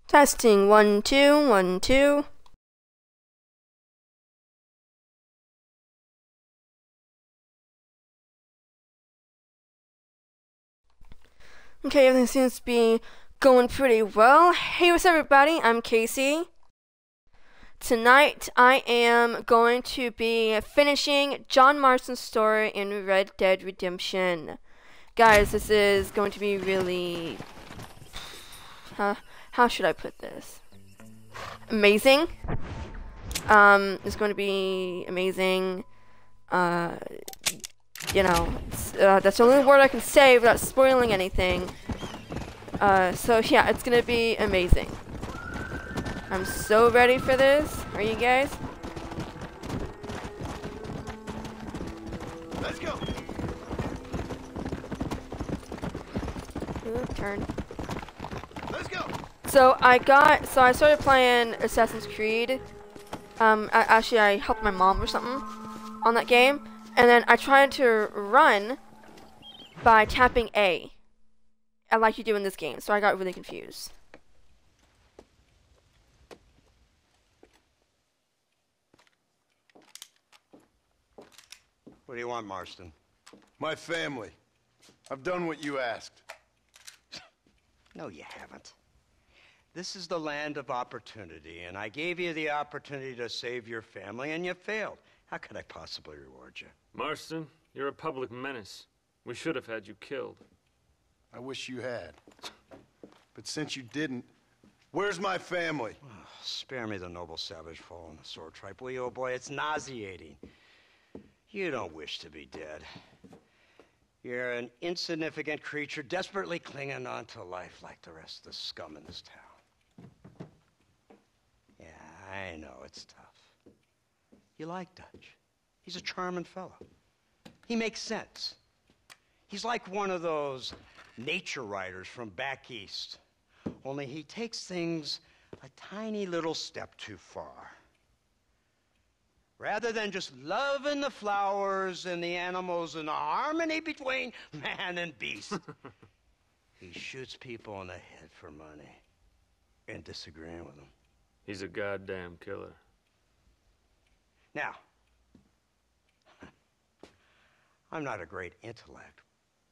Testing 1 2 1 2. Okay, everything seems to be going pretty well. Hey, what's up, everybody? I'm Casey. Tonight, I am going to be finishing John Marston's story in Red Dead Redemption. Guys, this is going to be really... how should I put this? Amazing. It's going to be amazing. You know, that's the only word I can say without spoiling anything. So yeah, it's gonna be amazing. I'm so ready for this. Are you guys? Let's go. Ooh, turn. Let's go. So I started playing Assassin's Creed. Actually, I helped my mom or something on that game, and then I tried to run by tapping A, like you do in this game. So I got really confused. What do you want, Marston? My family. I've done what you asked. No, you haven't. This is the land of opportunity, and I gave you the opportunity to save your family, and you failed. How could I possibly reward you? Marston, you're a public menace. We should have had you killed. I wish you had. But since you didn't, where's my family? Oh, spare me the noble savage fall on the sword tripe, will you, old boy? It's nauseating. You don't wish to be dead. You're an insignificant creature desperately clinging on to life like the rest of the scum in this town. Yeah, I know, it's tough. You like Dutch. He's a charming fellow. He makes sense. He's like one of those nature writers from back east. Only he takes things a tiny little step too far. Rather than just loving the flowers and the animals and the harmony between man and beast, he shoots people in the head for money and disagreeing with them. He's a goddamn killer. Now, I'm not a great intellect,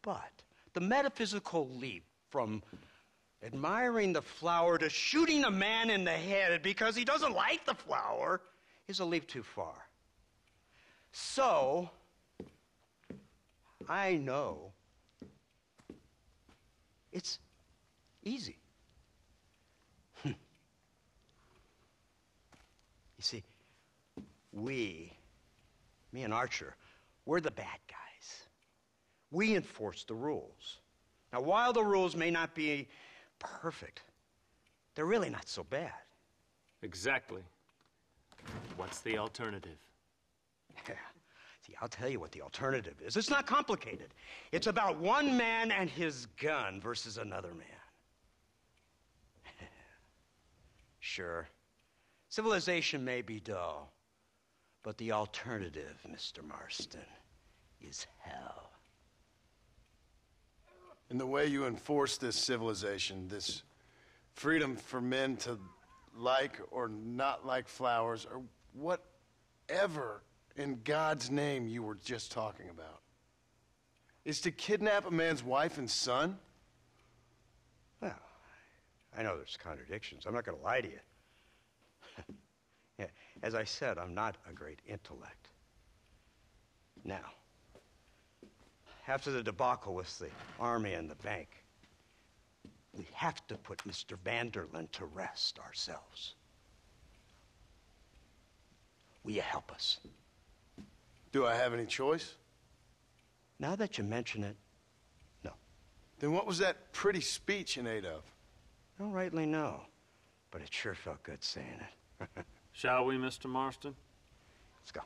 but the metaphysical leap from admiring the flower to shooting a man in the head because he doesn't like the flower is a leap too far. So, I know it's easy. You see, me and Archer, we're the bad guys. We enforce the rules. Now, while the rules may not be perfect, they're really not so bad. Exactly. What's the alternative? Yeah. See, I'll tell you what the alternative is. It's not complicated. It's about one man and his gun versus another man. Sure, civilization may be dull, but the alternative, Mr. Marston, is hell. And the way you enforce this civilization, this freedom for men to like or not like flowers, or whatever in God's name you were just talking about, is to kidnap a man's wife and son? Well, I know there's contradictions. I'm not going to lie to you. Yeah, as I said, I'm not a great intellect. Now, after the debacle with the army and the bank, we have to put Mr. Van der Linde to rest ourselves. Will you help us? Do I have any choice? Now that you mention it, no. Then what was that pretty speech in aid of? I don't rightly know, but it sure felt good saying it. Shall we, Mr. Marston? Let's go.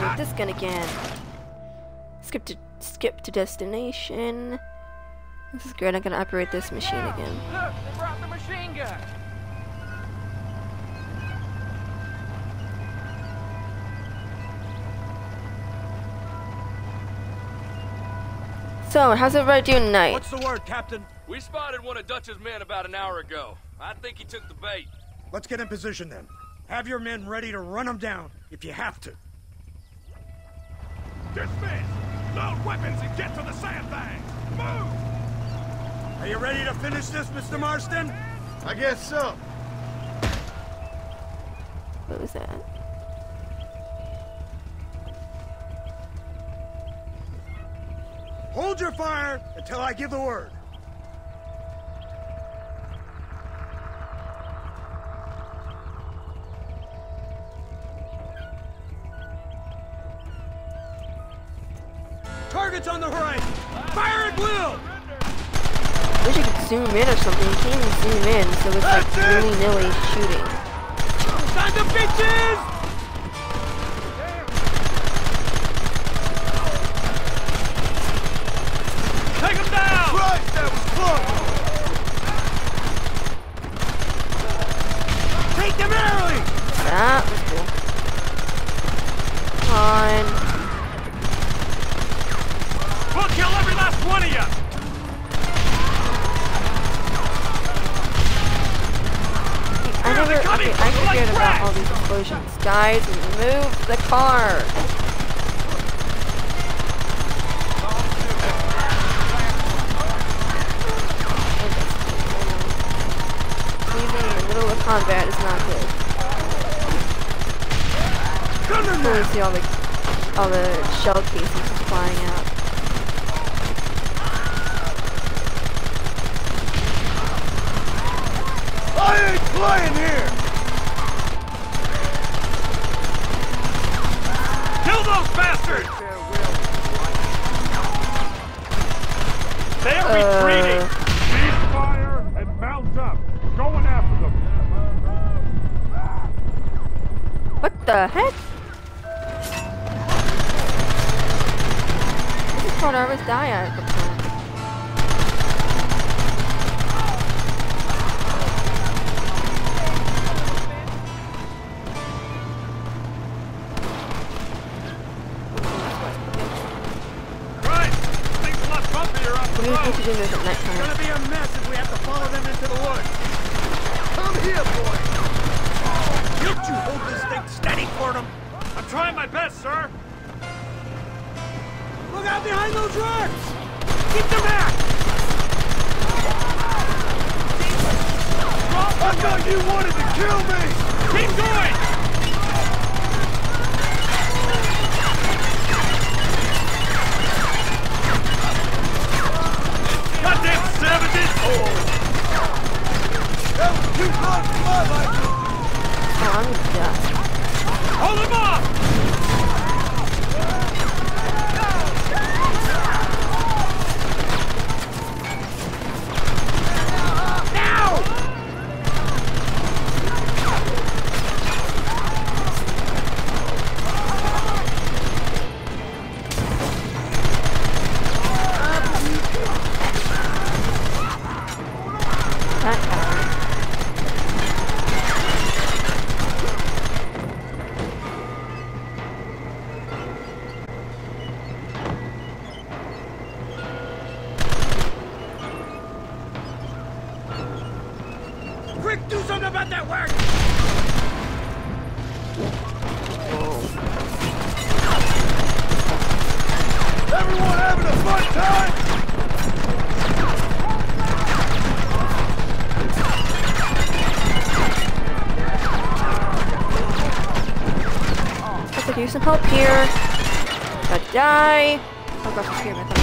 operate this gun again. Skip to destination. This is great. I'm gonna operate this machine again. Look, they brought the machine gun. So, how's everybody doing tonight? What's the word, Captain? We spotted one of Dutch's men about an hour ago. I think he took the bait. Let's get in position then. Have your men ready to run them down if you have to. Dismiss! Load weapons and get to the sandbags! Move! Are you ready to finish this, Mr. Marston? I guess so. What was that? Hold your fire until I give the word. Target's on the horizon! Fire at will! I wish I could zoom in or something. You can't even zoom in, so it's like willy-nilly shooting. Sons of bitches! Take him down! Christ, that was close! Take them early! That was cool. Come on. We'll kill every last one of you! I forget about all these explosions. Guys, move the car! Leaving in the middle of combat is not good. You see all the shell casings just flying out. I ain't playing here! Kill those bastards! They're retreating! Cease fire and mount up! Going after them! What the heck? This is called Arvis Diet. Right! Things a lot bumpier off the We need road! to do this at It's nighttime. gonna be a mess if we have to follow them into the woods. Come here, boy! Can't you hold this thing steady for them? I'm trying my best, sir! Look out behind those rocks! Keep them back! I thought you wanted to kill me! Keep going! Goddamn savages! That was too close for my life! Oh, I'm done. Hold them off! That guy. Quick, do something about that work! Everyone having a fun time? I could use some help here. Gotta die. Oh gosh, I'm here. I thought.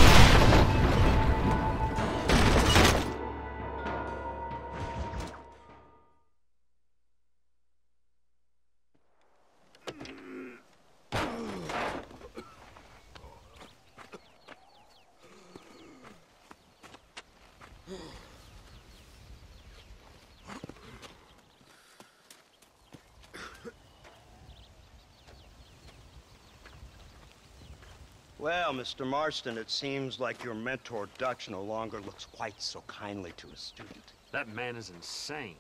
Well, Mr. Marston, it seems like your mentor Dutch no longer looks quite so kindly to his student. That man is insane.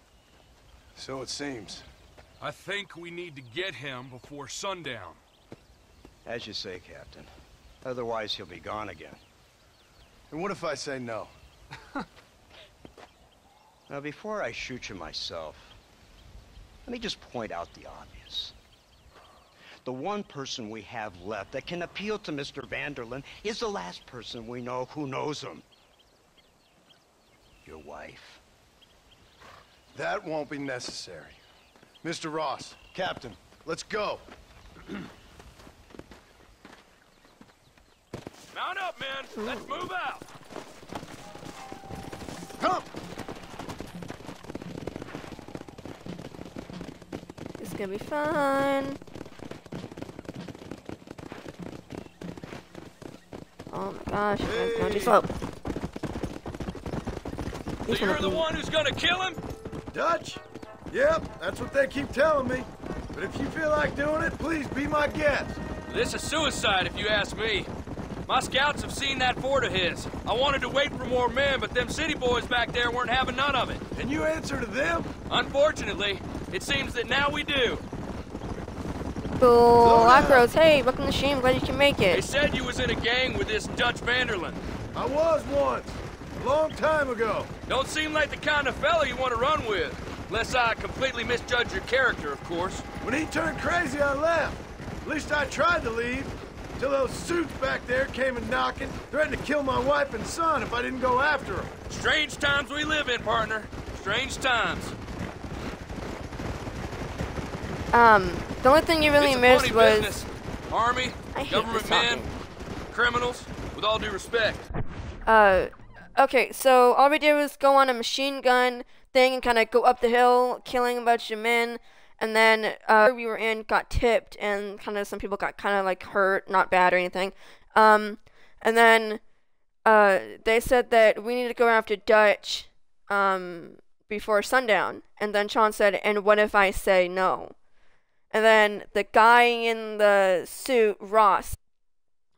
So it seems. I think we need to get him before sundown. As you say, Captain. Otherwise, he'll be gone again. And what if I say no? Now, before I shoot you myself, let me just point out the obvious. The one person we have left that can appeal to Mr. Van der Linde is the last person we know who knows him. Your wife. That won't be necessary. Mr. Ross, Captain, let's go. Mount up, men. Let's move out. Come! It's gonna be fun. Oh my gosh, it's going too slow. So you're the one who's gonna kill him? Dutch? Yep, that's what they keep telling me. But if you feel like doing it, please be my guest. This is suicide, if you ask me. My scouts have seen that fort of his. I wanted to wait for more men, but them city boys back there weren't having none of it. And you answer to them? Unfortunately, it seems that now we do. Cool. Lacros, hey, welcome to the stream. Glad you can make They it. said you was in a gang with this Dutch Van der Linde. I was once. A long time ago. Don't seem like the kind of fella you want to run with. Unless I completely misjudge your character, of course. When he turned crazy, I left. At least I tried to leave. Till those suits back there came and knocking, threatened to kill my wife and son if I didn't go after them. Strange times we live in, partner. Strange times. The only thing you really It's a missed funny was... business. Army, I hate government this men, talking. criminals, with all due respect. Okay, so all we did was go on a machine gun thing and kind of go up the hill, killing a bunch of men, and then we were in got tipped, and kind of some people got kind of like hurt, not bad or anything. And then they said that we need to go after Dutch before sundown, and then Sean said, "And what if I say no?" And then the guy in the suit, Ross,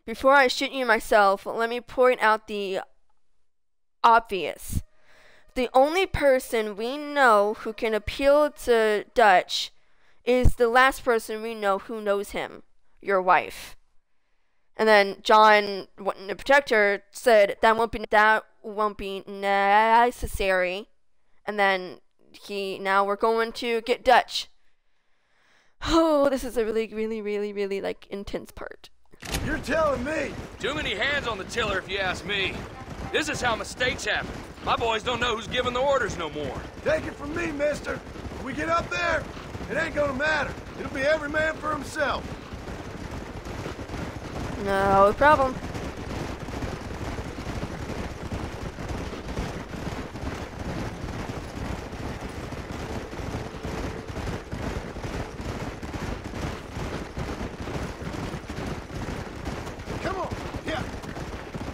before I shoot you myself, let me point out the obvious. The only person we know who can appeal to Dutch is the last person we know who knows him, your wife. And then John, the protector, said that won't be necessary. And then now we're going to get Dutch. Oh, this is a really like intense part. You're telling me? Too many hands on the tiller, if you ask me. This is how mistakes happen. My boys don't know who's giving the orders no more. Take it from me, mister. When we get up there, it ain't gonna matter. It'll be every man for himself. No problem. Come on, yeah.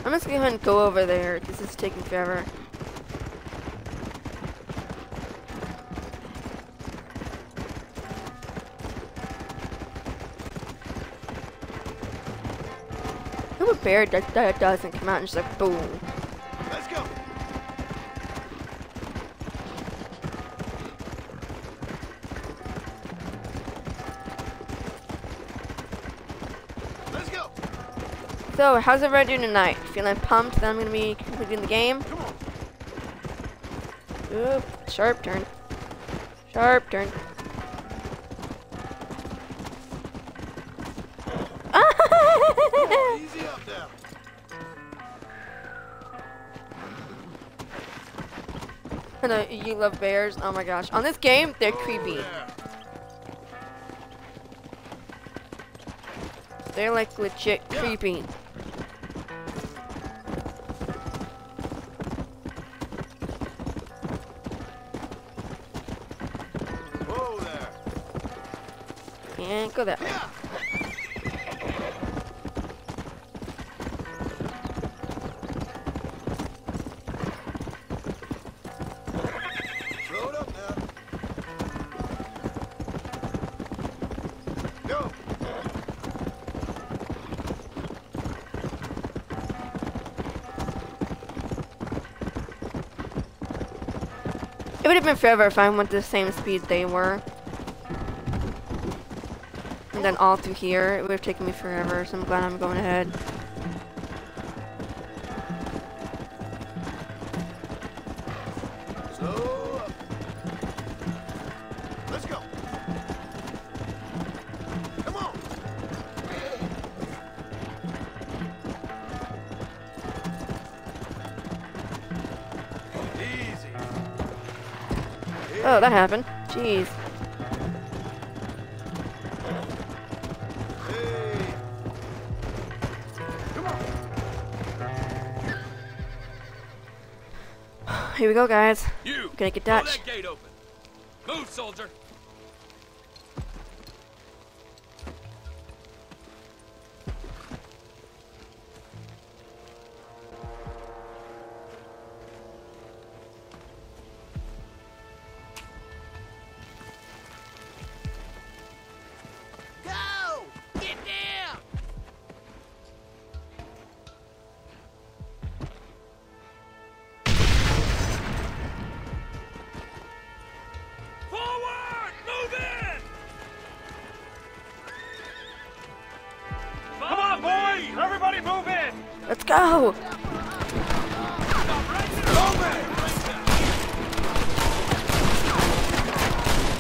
I'm just gonna go ahead and go over there. This is taking forever. I hope a bear that doesn't come out and just like boom. Let's go. Let's go. So, how's everybody doing tonight? Feeling pumped that I'm gonna be completing the game? Come on. Oop, sharp turn. Sharp turn. Easy up now. I know you love bears. Oh my gosh. On this game, they're creepy. Yeah. They're like legit creepy. Whoa there. Can't go that way. Yeah. Throw it up now. Go. It would have been forever if I went the same speed they were. And then all through here, it would have taken me forever, so I'm glad I'm going ahead. So, let's go. Come on. Easy. Oh, that happened. Jeez. Hey. Come on. Here we go, guys. You! Gonna get Blow Dutch. that gate open. Move, soldier! Go! Get down! Forward! Move in! Come on, boys! Everybody move in! Let's go!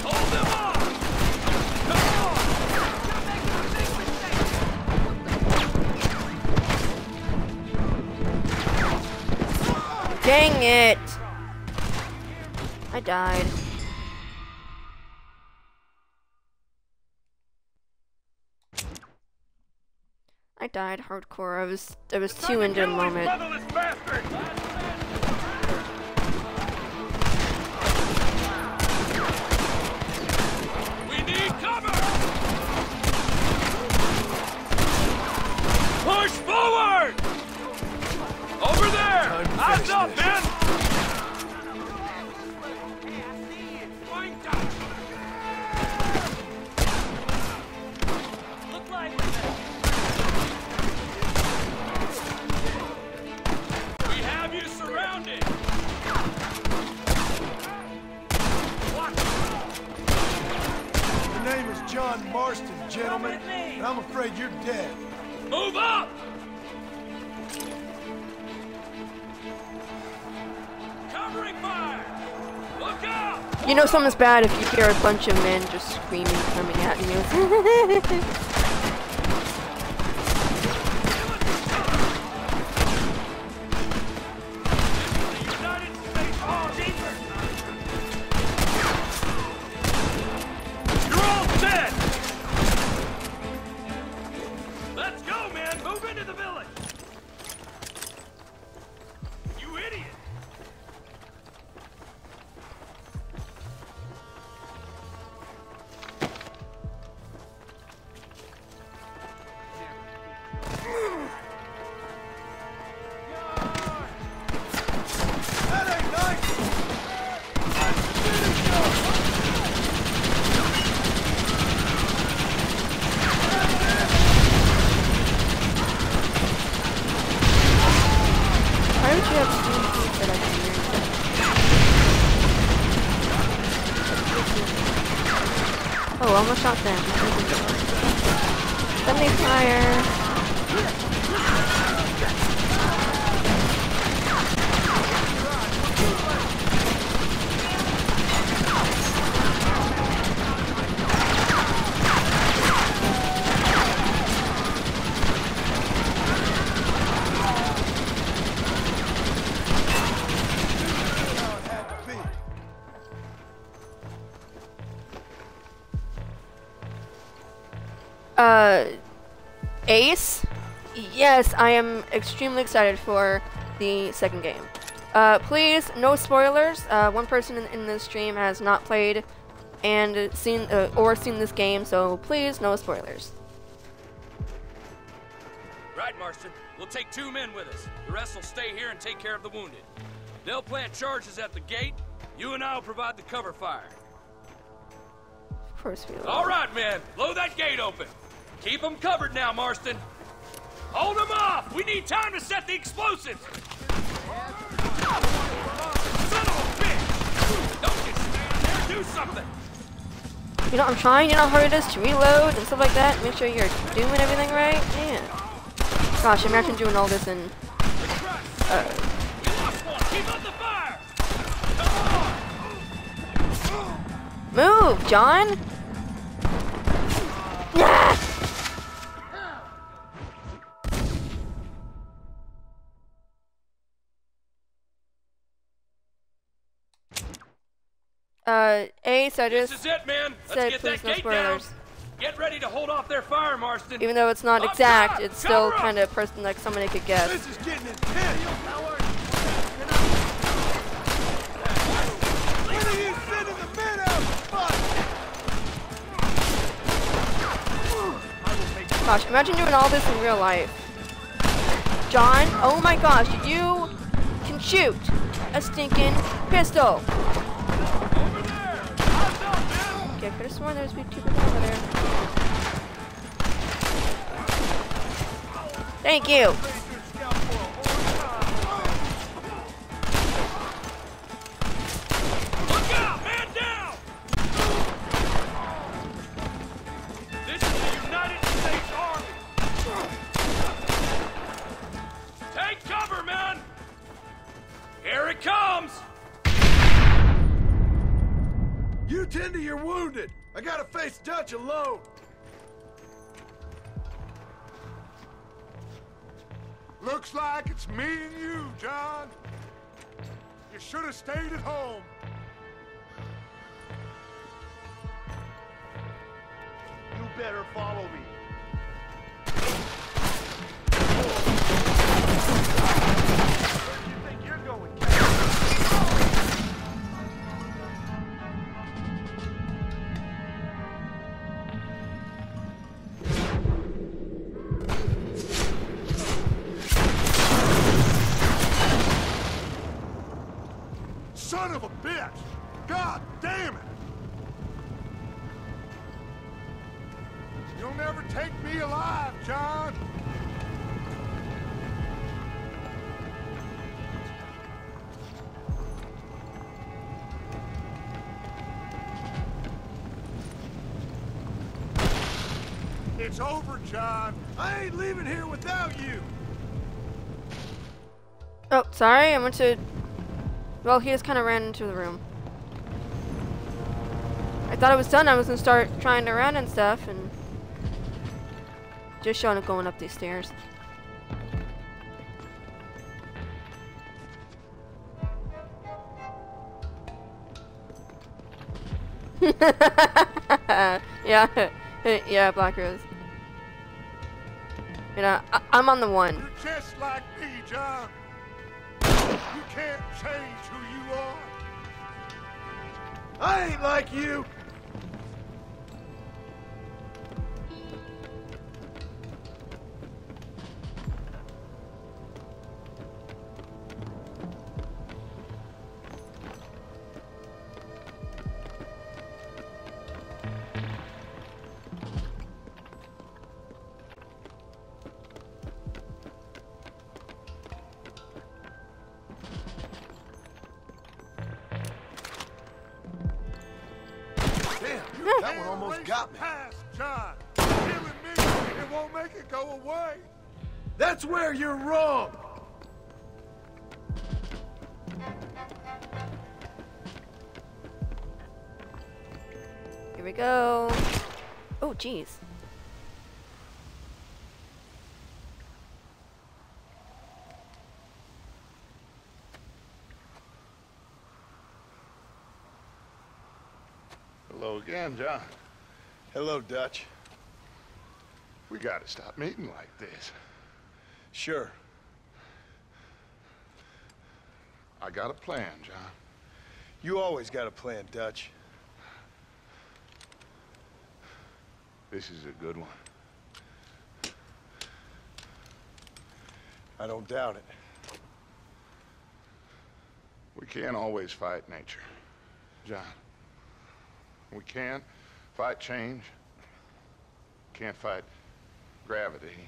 Hold them off! Dang it! I died. I died hardcore. I was too into the moment. Motherless bastard! We need cover! Push forward! Over there! Eyes up, man! Look like we have you surrounded! Your name is John Marston, gentlemen, and I'm afraid you're dead. Move up! Covering fire! Look out! You know something's bad if you hear a bunch of men just screaming coming at you. United States Army! You're all dead! Let's go, man! Move into the village! You idiot! That ain't nice! Why don't you have steam that I can hear? Oh, almost shot them. Friendly fire. Ace? Yes, I am extremely excited for the second game. Please, no spoilers. One person in this stream has not played and seen this game, so please, no spoilers. Right, Marston. We'll take 2 men with us. The rest will stay here and take care of the wounded. They'll plant charges at the gate. You and I will provide the cover fire. Of course we will. All right, men. Blow that gate open. Keep them covered now, Marston. Hold them off. We need time to set the explosives. Son of a bitch! Don't Do something! You know, I'm trying, you know how hard it is to reload and stuff like that? Make sure you're doing everything right? Man. Gosh, imagine doing all this in... We lost one! Keep up the fire! Move, John! Yeah! Ace, I This just is it, man! said Let's get please that no gate down! spoilers. Get ready to hold off their fire, Marston! Even though it's not Up exact, top! it's still Cover up! kind of person like somebody could guess. This is getting intense. What are you sitting in the middle? Fuck! Gosh, imagine doing all this in real life. John, oh my gosh, you can shoot a stinking pistol. Over there! Eyes up, man! Okay, I could have sworn there was two people over there. Thank you. Look out! Man down! This is the United States Army! Take cover, man! Here it comes! You tend to your wounded. I gotta face Dutch alone. Looks like it's me and you, John. You should have stayed at home. You better follow me. Where do you think you're going, Son of a bitch! God damn it! You'll never take me alive, John! It's over, John. I ain't leaving here without you. Oh, sorry, I went to... Well, he just kind of ran into the room. I thought I was done. I was going to start trying to run and stuff, and... Just showing up going up these stairs. Yeah, yeah, Black Rose. You know, I'm on the one. You're just like me, John. You can't change who you are. I ain't like you. That one almost got me. Past, John. Killing me, it won't make it go away. That's where you're wrong. Here we go. Oh, jeez. Hello again, John. Hello, Dutch. We gotta stop meeting like this. Sure. I got a plan, John. You always got a plan, Dutch. This is a good one. I don't doubt it. We can't always fight nature, John. We can't fight change. Can't fight gravity.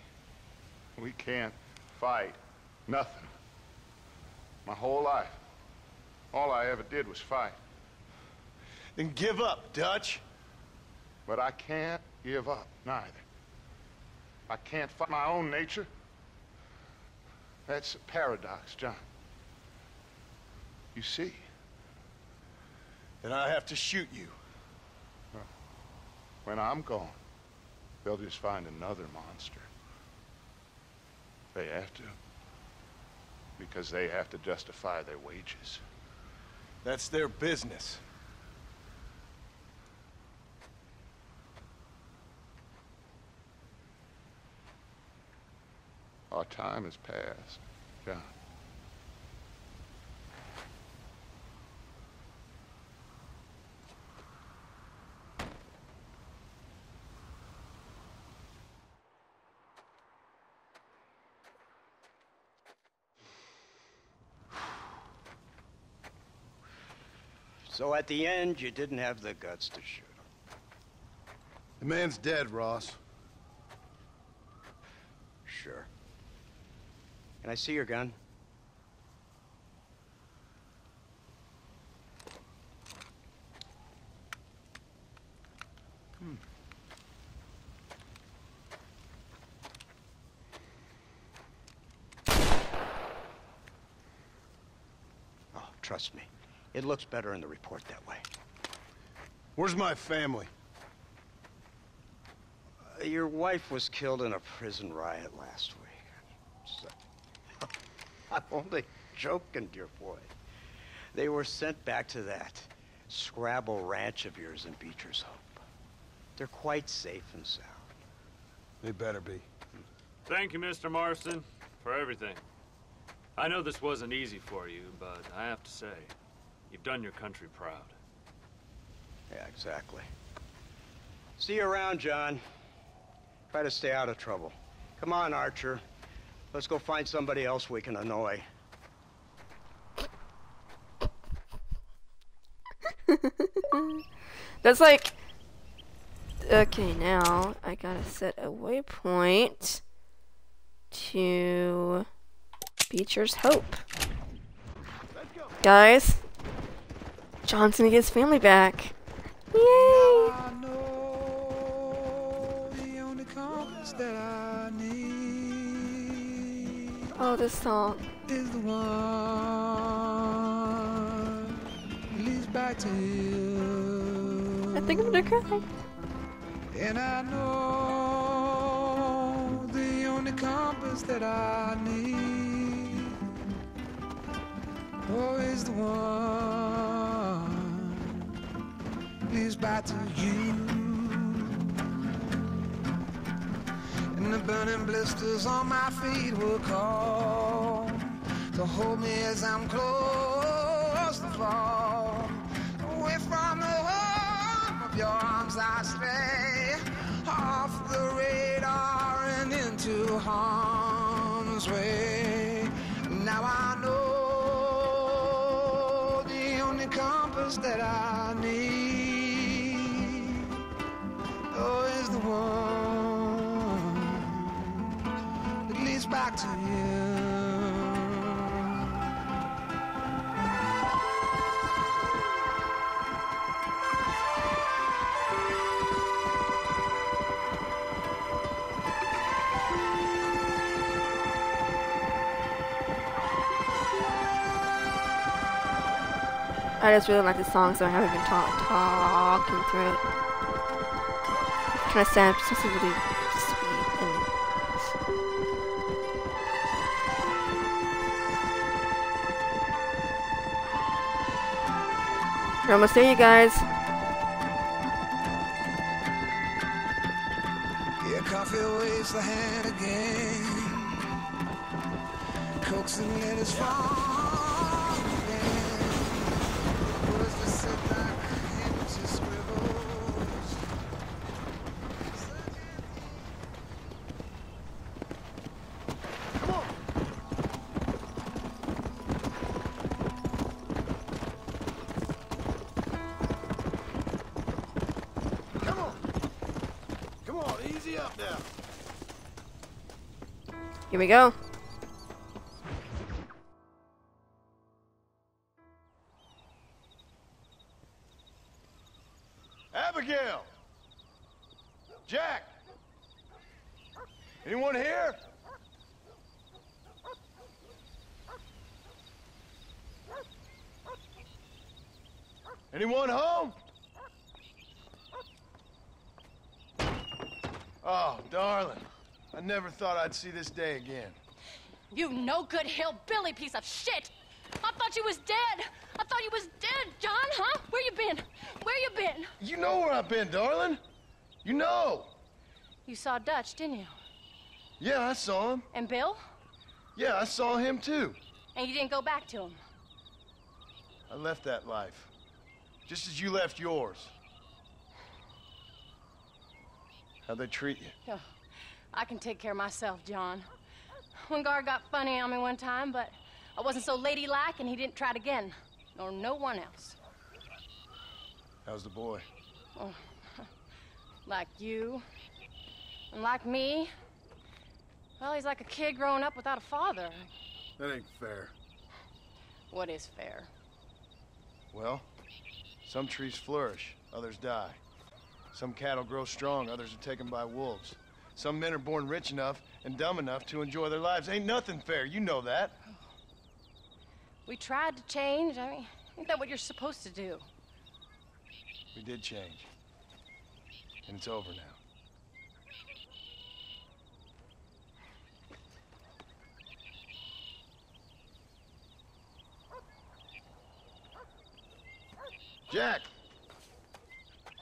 We can't fight nothing. My whole life, all I ever did was fight. Then give up, Dutch. But I can't give up, neither. I can't fight my own nature. That's a paradox, John. You see? Then I have to shoot you. When I'm gone, they'll just find another monster. They have to. Because they have to justify their wages. That's their business. Our time has passed, John. So at the end, you didn't have the guts to shoot him. The man's dead, Ross. Sure. Can I see your gun? Oh, trust me. It looks better in the report that way. Where's my family? Your wife was killed in a prison riot last week. So, I'm only joking, dear boy. They were sent back to that Scrabble ranch of yours in Beecher's Hope. They're quite safe and sound. They better be. Thank you, Mr. Marston, for everything. I know this wasn't easy for you, but I have to say, you've done your country proud. Yeah, exactly. See you around, John. Try to stay out of trouble. Come on, Archer. Let's go find somebody else we can annoy. That's like... Okay, now I gotta set a waypoint to Beecher's Hope. Guys, John's gonna get his family back. Yay! I know the only compass that I need Oh, this song. is the one that leads back to you. I think I'm gonna cry. And I know the only compass that I need is the one that leads back to you. And the burning blisters on my feet will call to hold me as I'm close to fall away from the home of your arms. I stray off the radar and into harm's way. Now I know the only compass that I need is the one that leads back to you. I just really like this song, so I haven't been talking through it. It's kind of sad, but it's also really sweet. And we're almost there, you guys. Yeah, coffee waves the hand again, coaxing letters from words that sit like empty scribbles. Come on! Come on! Come on, easy up now. Here we go. Abigail! Jack! Anyone here? Anyone home? Oh, darling. I never thought I'd see this day again. You no-good hillbilly piece of shit! I thought you was dead! I thought you was dead, John, huh? Where you been? Where you been? You know where I've been, darling. You know. You saw Dutch, didn't you? Yeah, I saw him. And Bill? Yeah, I saw him too. And you didn't go back to him? I left that life. Just as you left yours. How'd they treat you? Oh, I can take care of myself, John. One guard got funny on me one time, but I wasn't so ladylike and he didn't try it again. Nor no one else. How's the boy? Oh, like you. And like me. Well, he's like a kid growing up without a father. That ain't fair. What is fair? Well, some trees flourish, others die. Some cattle grow strong, others are taken by wolves. Some men are born rich enough and dumb enough to enjoy their lives. Ain't nothing fair, you know that. We tried to change. I mean, ain't that what you're supposed to do? We did change. And it's over now. Jack!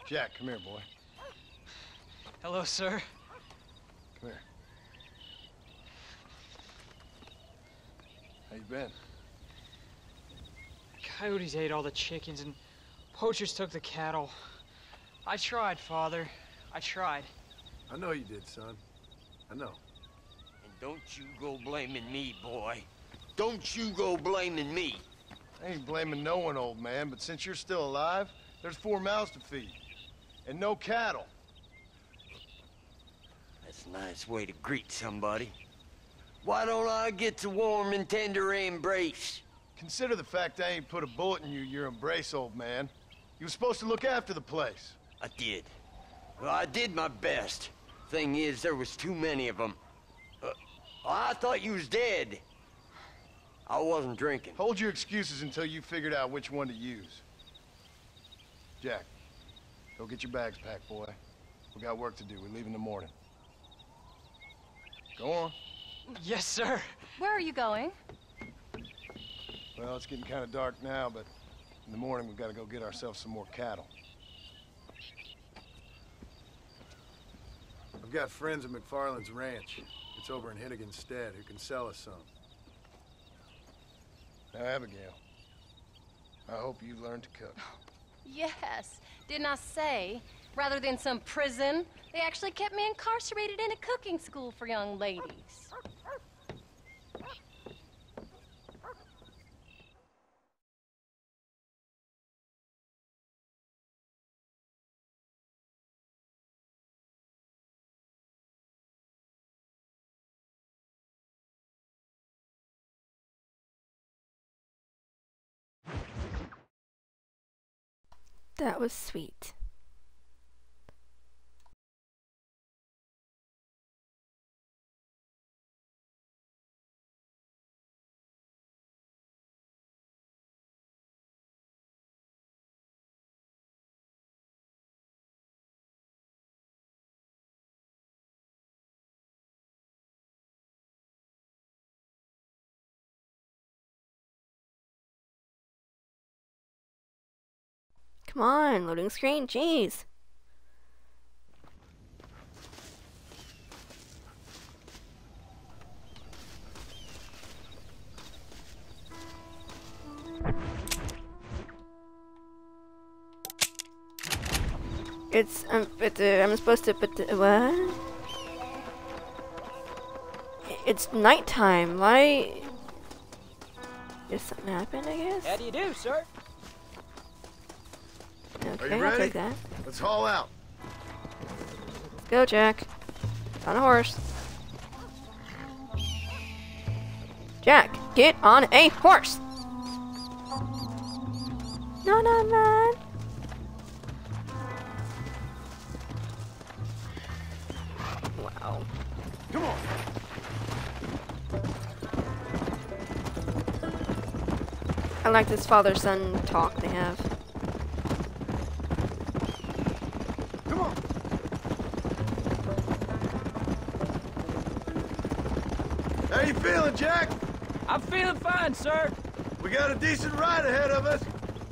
Jack, come here, boy. Hello, sir. Come here. How you been? Coyotes ate all the chickens and poachers took the cattle. I tried, Father. I tried. I know you did, son. I know. And don't you go blaming me, boy. Don't you go blaming me. I ain't blaming no one, old man, but since you're still alive, there's 4 mouths to feed. And no cattle. That's a nice way to greet somebody. Why don't I get the warm and tender embrace? Consider the fact I ain't put a bullet in your embrace, old man. You were supposed to look after the place. I did. Well, I did my best. Thing is, there was too many of them. I thought you was dead. I wasn't drinking. Hold your excuses until you figured out which one to use. Jack, go get your bags packed, boy. We got work to do. We leave in the morning. Go on. Yes, sir. Where are you going? Well, it's getting kind of dark now, but in the morning we've got to go get ourselves some more cattle. I've got friends at McFarland's ranch. It's over in Hennigan's stead who can sell us some. Now, Abigail, I hope you learn to cook. Yes. Didn't I say, rather than some prison, they actually kept me incarcerated in a cooking school for young ladies. That was sweet. Come on, loading screen, jeez. I'm supposed to put the, what? It's nighttime, why? Did something happen, I guess? How do you do, sir? Okay, Are you I'll ready? take that. Let's haul out. Let's go, Jack. On a horse. Jack, get on a horse! No, no, man. Oh. Come on. I like this father-son talk they have. Come on. How you feeling, Jack? I'm feeling fine, sir. We got a decent ride ahead of us.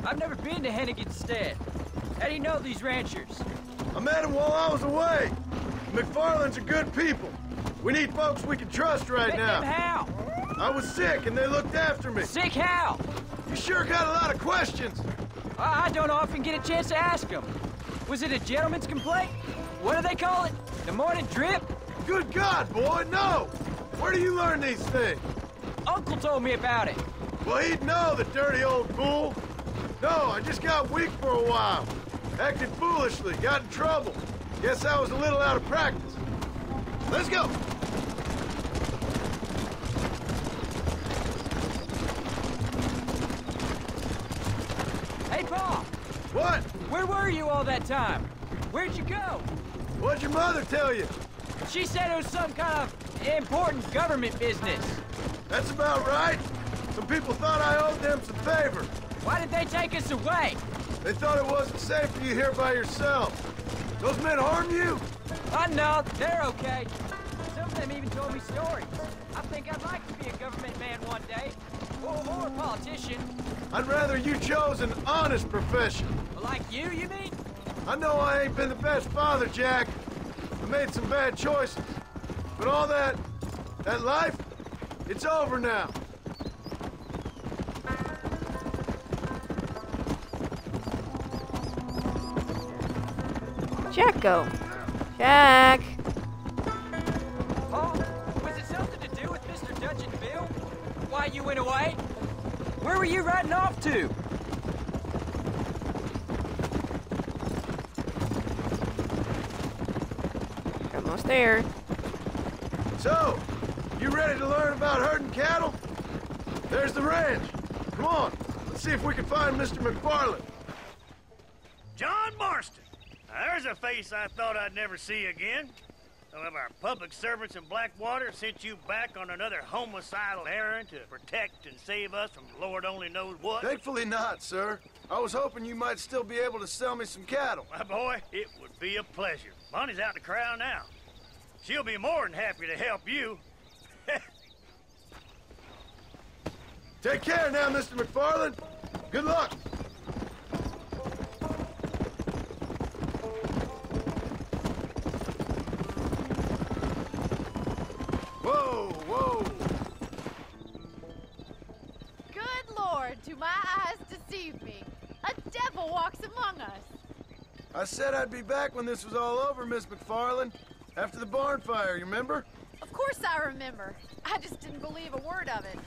I've never been to Hennigan's Stead. How do you know these ranchers? I met them while I was away. McFarland's are good people. We need folks we can trust right now. Then how? I was sick and they looked after me. Sick how? You sure got a lot of questions. I don't often get a chance to ask them. Was it a gentleman's complaint? What do they call it? The morning drip? Good God, boy, no! Where do you learn these things? Uncle told me about it. Well, he'd know, the dirty old fool. No, I just got weak for a while. Acted foolishly, got in trouble. Guess I was a little out of practice. Let's go! Hey, Pa! What? Where were you all that time? Where'd you go? What'd your mother tell you? She said it was some kind of important government business. That's about right. Some people thought I owed them some favor. Why did they take us away? They thought it wasn't safe for you here by yourself. Those men harm you? No, they're okay. Some of them even told me stories. I think I'd like to be a government man one day. Or a politician. I'd rather you chose an honest profession. Like you mean? I know I ain't been the best father, Jack. I made some bad choices. But all that life, it's over now. Jack, go. Jack! Oh, was it something to do with Mr. Dutch and Bill? Why you went away? Where were you riding off to? Almost there. So, you ready to learn about herding cattle? There's the ranch. Come on, let's see if we can find Mr. McFarland. John Marston. Now, there's a face I thought I'd never see again. Some of our public servants in Blackwater sent you back on another homicidal errand to protect and save us from Lord only knows what. Thankfully not, sir. I was hoping you might still be able to sell me some cattle. My boy, it would be a pleasure. Bonnie's out in the crowd now. She'll be more than happy to help you. Take care now, Mr. McFarland. Good luck. Whoa, whoa. Good Lord, do my eyes deceive me? A devil walks among us. I said I'd be back when this was all over, Miss McFarland. After the barn fire, you remember? Of course I remember. I just didn't believe a word of it.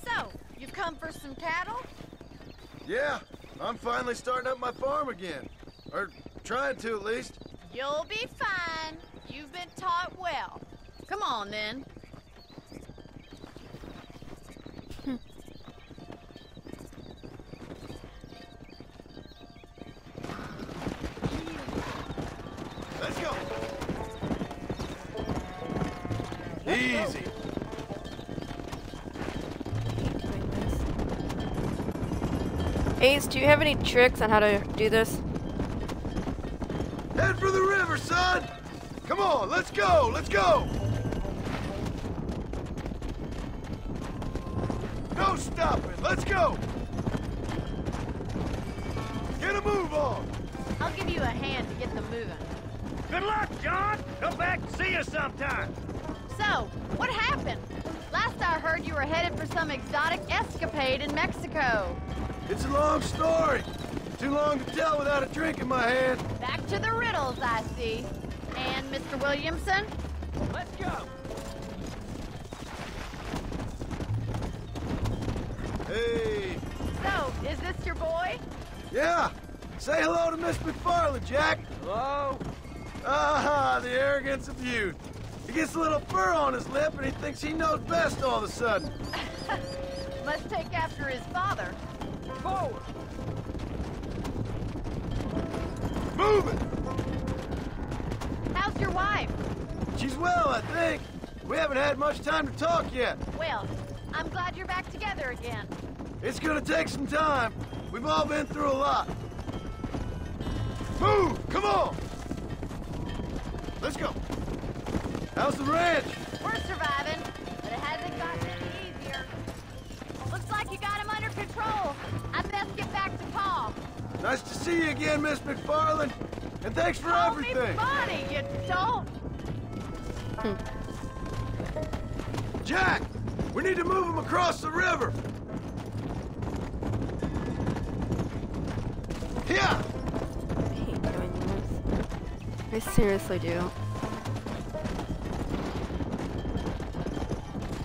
So, you've come for some cattle? Yeah, I'm finally starting up my farm again. Or trying to, at least. You'll be fine. You've been taught well. Come on, then. Let's go. Easy. Ace, do you have any tricks on how to do this? Head for the river, son! Come on, let's go, let's go! No stopping, let's go! Get a move on! I'll give you a hand to get them moving. Good luck, John! Come back and see us sometime. So, what happened? Last I heard you were headed for some exotic escapade in Mexico. It's a long story. Too long to tell without a drink in my hand. Back to the riddles, I see. And Mr. Williamson? Let's go. Hey. So, is this your boy? Yeah. Say hello to Miss McFarland, Jack. Hello. Ah, the arrogance of youth. He gets a little fur on his lip and he thinks he knows best all of a sudden. Must take after his father. Forward. Move it. How's How's your wife? She's well, I think. We haven't had much time to talk yet. Well, I'm glad you're back together again. It's gonna take some time. We've all been through a lot. Move! Come on! Let's go. How's the ranch? We're surviving, but it hasn't gotten any easier. Looks like you got him under control. I best get back to Pa. Nice to see you again, Miss McFarland. And thanks for Call everything. me Bonnie, you don't. Jack! We need to move him across the river. Here! I hate doing this. I seriously do.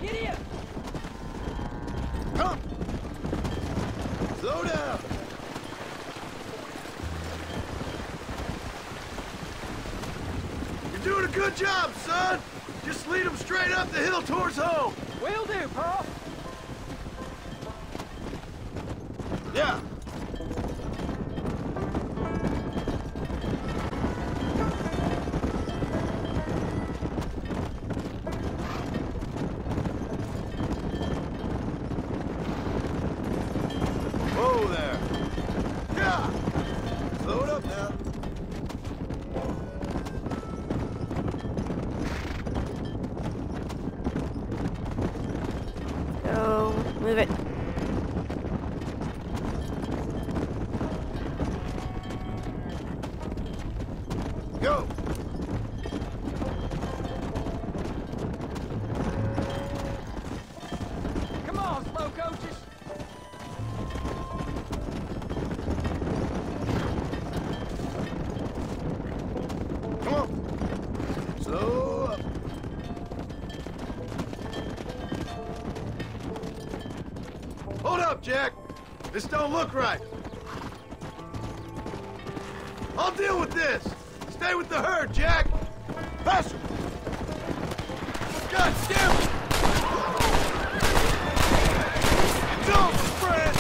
Giddy up! Come! Slow down! You're doing a good job, son! Just lead them straight up the hill towards home! Will do, Pa! Yeah! Whoa there! Yeah! Slow it up now. Go. Move it. Go! Come on, slow coaches! Come on! Slow up! Hold up, Jack! This don't look right! I'll deal with this! Stay with the herd, Jack! Faster! God damn it! Don't spread!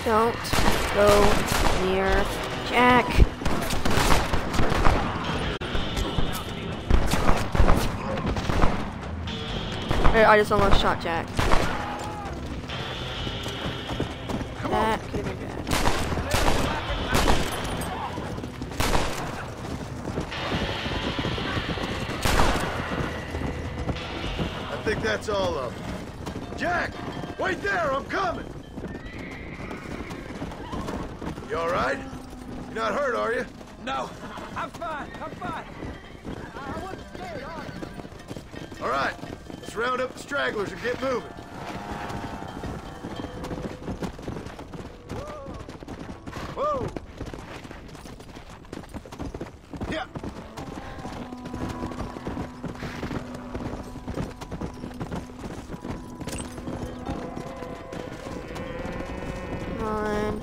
Don't go near Jack. I just almost shot Jack. That could have been bad. I think that's all of them. Jack! Wait there! I'm coming! You all right? You're not hurt, are you? No, I'm fine, I'm fine. I wasn't scared, honest. All right. Let's round up the stragglers and get moving. Whoa! Yeah! Come on.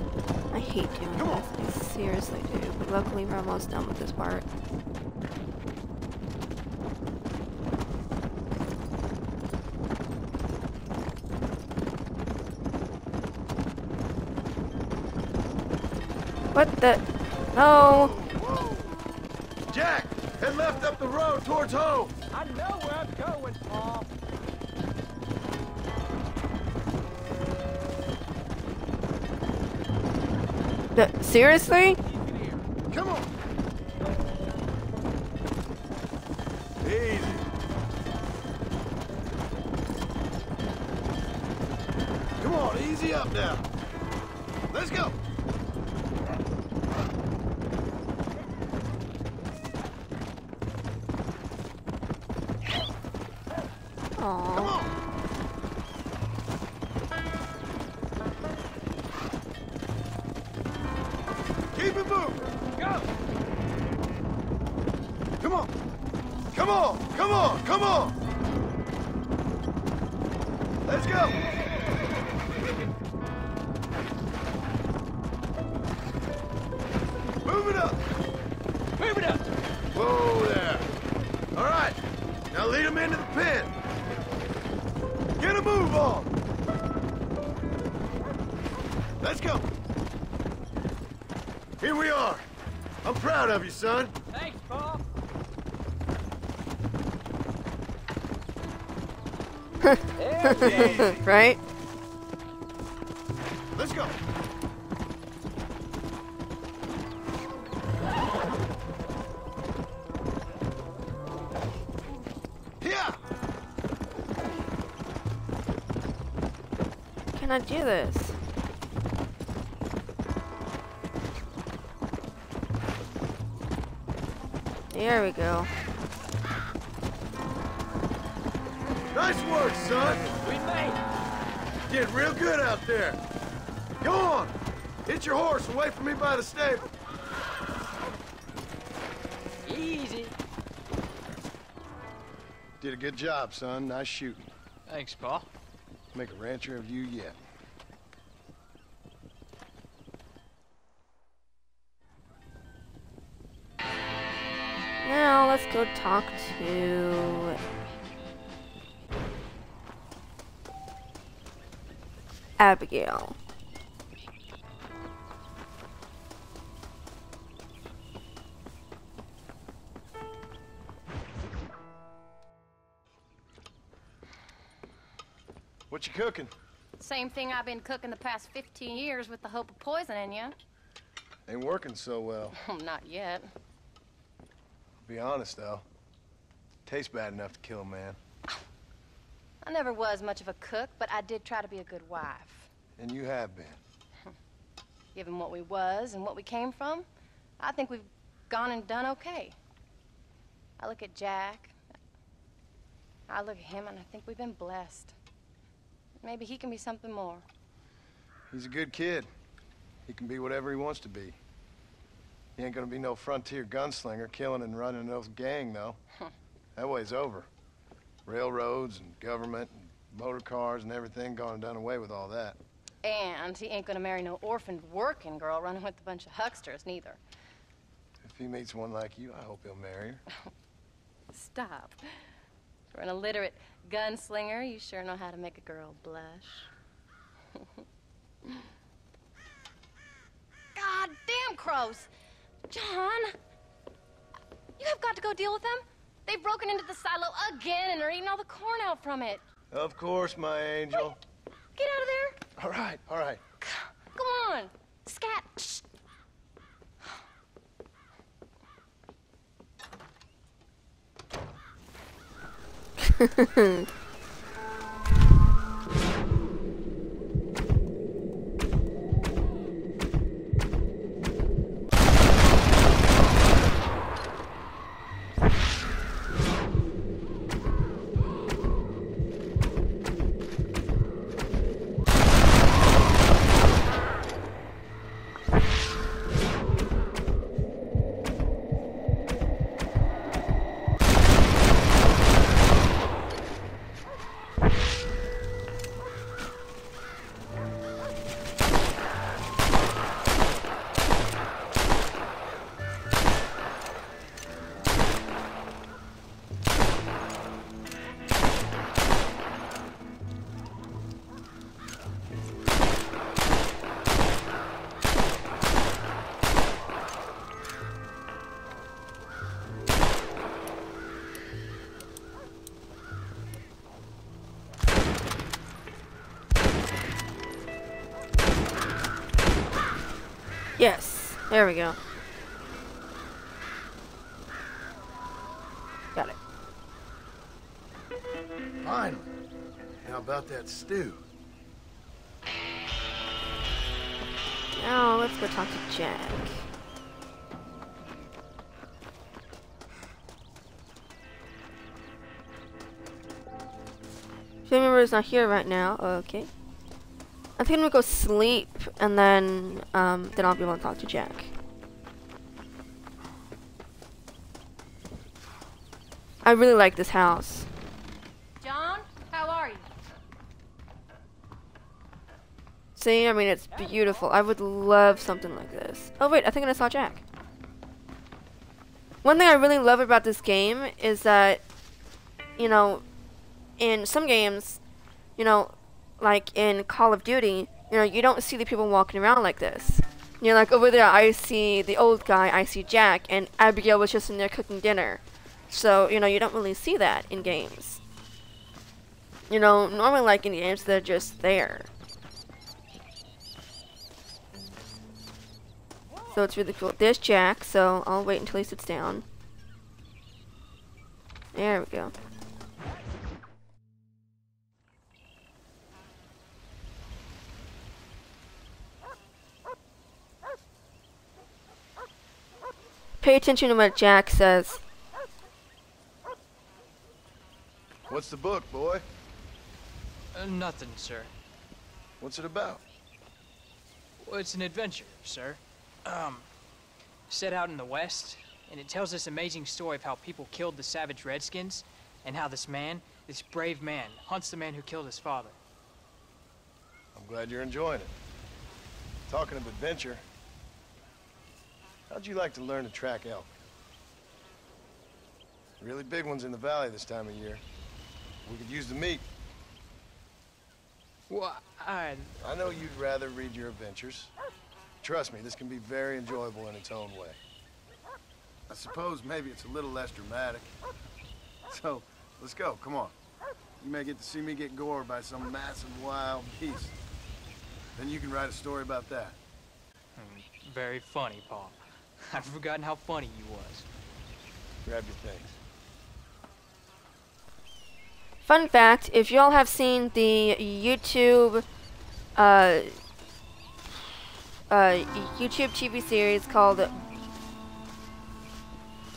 I hate doing this. I seriously do. But luckily we're almost done with this part. What the? No! Whoa. Jack! Head left up the road towards home! I know where I'm going, Pa. Seriously? Come on! Easy. Come on, easy up now. Let's go! Aww. Come on! Keep it moving! Go! Come on! Come on! Come on! Come on! Let's go! Move it up! Move it up! Whoa there! All right, now lead them into the pen. Get a move on! Let's go! Here we are. I'm proud of you, son. Thanks, Paul. Right? Let's go. Yeah. Can I do this? There we go. Nice work, son. We made it. Did real good out there. Go on. Hit your horse and wait for me by the stable. Easy. Did a good job, son. Nice shooting. Thanks, Paul. Make a rancher of you yet. Now let's go talk to Abigail. What you cooking? Same thing I've been cooking the past 15 years with the hope of poisoning you. Ain't working so well. Not yet. Be honest, though. Tastes bad enough to kill a man. I never was much of a cook, but I did try to be a good wife. And you have been. Given what we was and what we came from, I think we've gone and done okay. I look at Jack. I look at him and I think we've been blessed. Maybe he can be something more. He's a good kid. He can be whatever he wants to be. He ain't gonna be no frontier gunslinger killing and running no gang, though. That way's over. Railroads and government and motor cars and everything gone and done away with all that. And he ain't gonna marry no orphaned working girl running with a bunch of hucksters, neither. If he meets one like you, I hope he'll marry her. Stop. For an illiterate gunslinger, you sure know how to make a girl blush. God damn crows! John! You have got to go deal with them. They've broken into the silo again and are eating all the corn out from it. Of course, my angel. Wait, get out of there. All right, all right. Go on. Scat. Shh. Yes, there we go. Got it. Finally. How about that stew? Now let's go talk to Jack. Family member is not here right now. Okay. I think I'm gonna go sleep and then I'll be able to talk to Jack. I really like this house. John, how are you? See, I mean, it's beautiful. I would love something like this. Oh wait, I think I saw Jack. One thing I really love about this game is that, you know, in some games, you know, like in Call of Duty, you know, you don't see the people walking around like this. You know, like over there, I see the old guy, I see Jack, and Abigail was just in there cooking dinner. So, you know, you don't really see that in games. You know, normally, like in games, they're just there. So it's really cool. There's Jack, so I'll wait until he sits down. There we go. Pay attention to what Jack says. What's the book, boy? Nothing, sir. What's it about? Well, it's an adventure, sir. Set out in the West, and it tells this amazing story of how people killed the savage Redskins, and how this man, this brave man, hunts the man who killed his father. I'm glad you're enjoying it. Talking of adventure, how'd you like to learn to track elk? Really big ones in the valley this time of year. We could use the meat. Well, I know you'd rather read your adventures. Trust me, this can be very enjoyable in its own way. I suppose maybe it's a little less dramatic. So, let's go, come on. You may get to see me get gored by some massive wild beast. Then you can write a story about that. Very funny, Paul. I've forgotten how funny you was. Grab your things. Fun fact, if y'all have seen the YouTube YouTube TV series called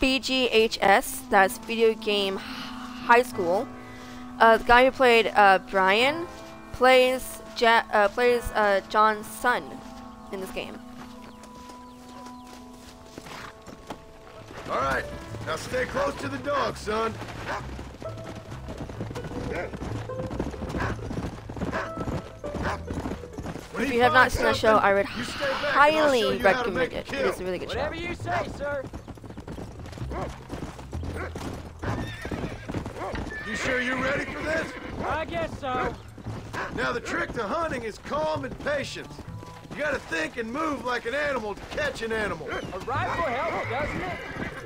BGHS, that's Video Game High School, the guy who played Brian plays John's son in this game. All right, now stay close to the dog, son. If you have not seen the show, I would highly recommend it. It is a really good show. Whatever you say, sir. You sure you're ready for this? I guess so. Now the trick to hunting is calm and patience. You gotta think and move like an animal to catch an animal. A rifle helps, doesn't it?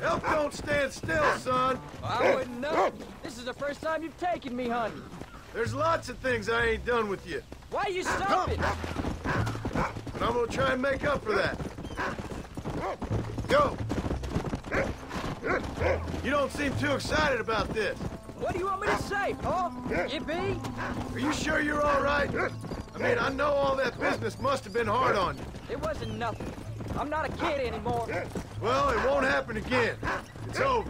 Elk don't stand still, son. I wouldn't know. This is the first time you've taken me hunting. There's lots of things I ain't done with you. Why are you stopping? And I'm gonna try and make up for that. Go! You don't seem too excited about this. What do you want me to say, Paul? Yippee? Are you sure you're all right? I mean, I know all that business must have been hard on you. It wasn't nothing. I'm not a kid anymore. Well, it won't happen again. It's over.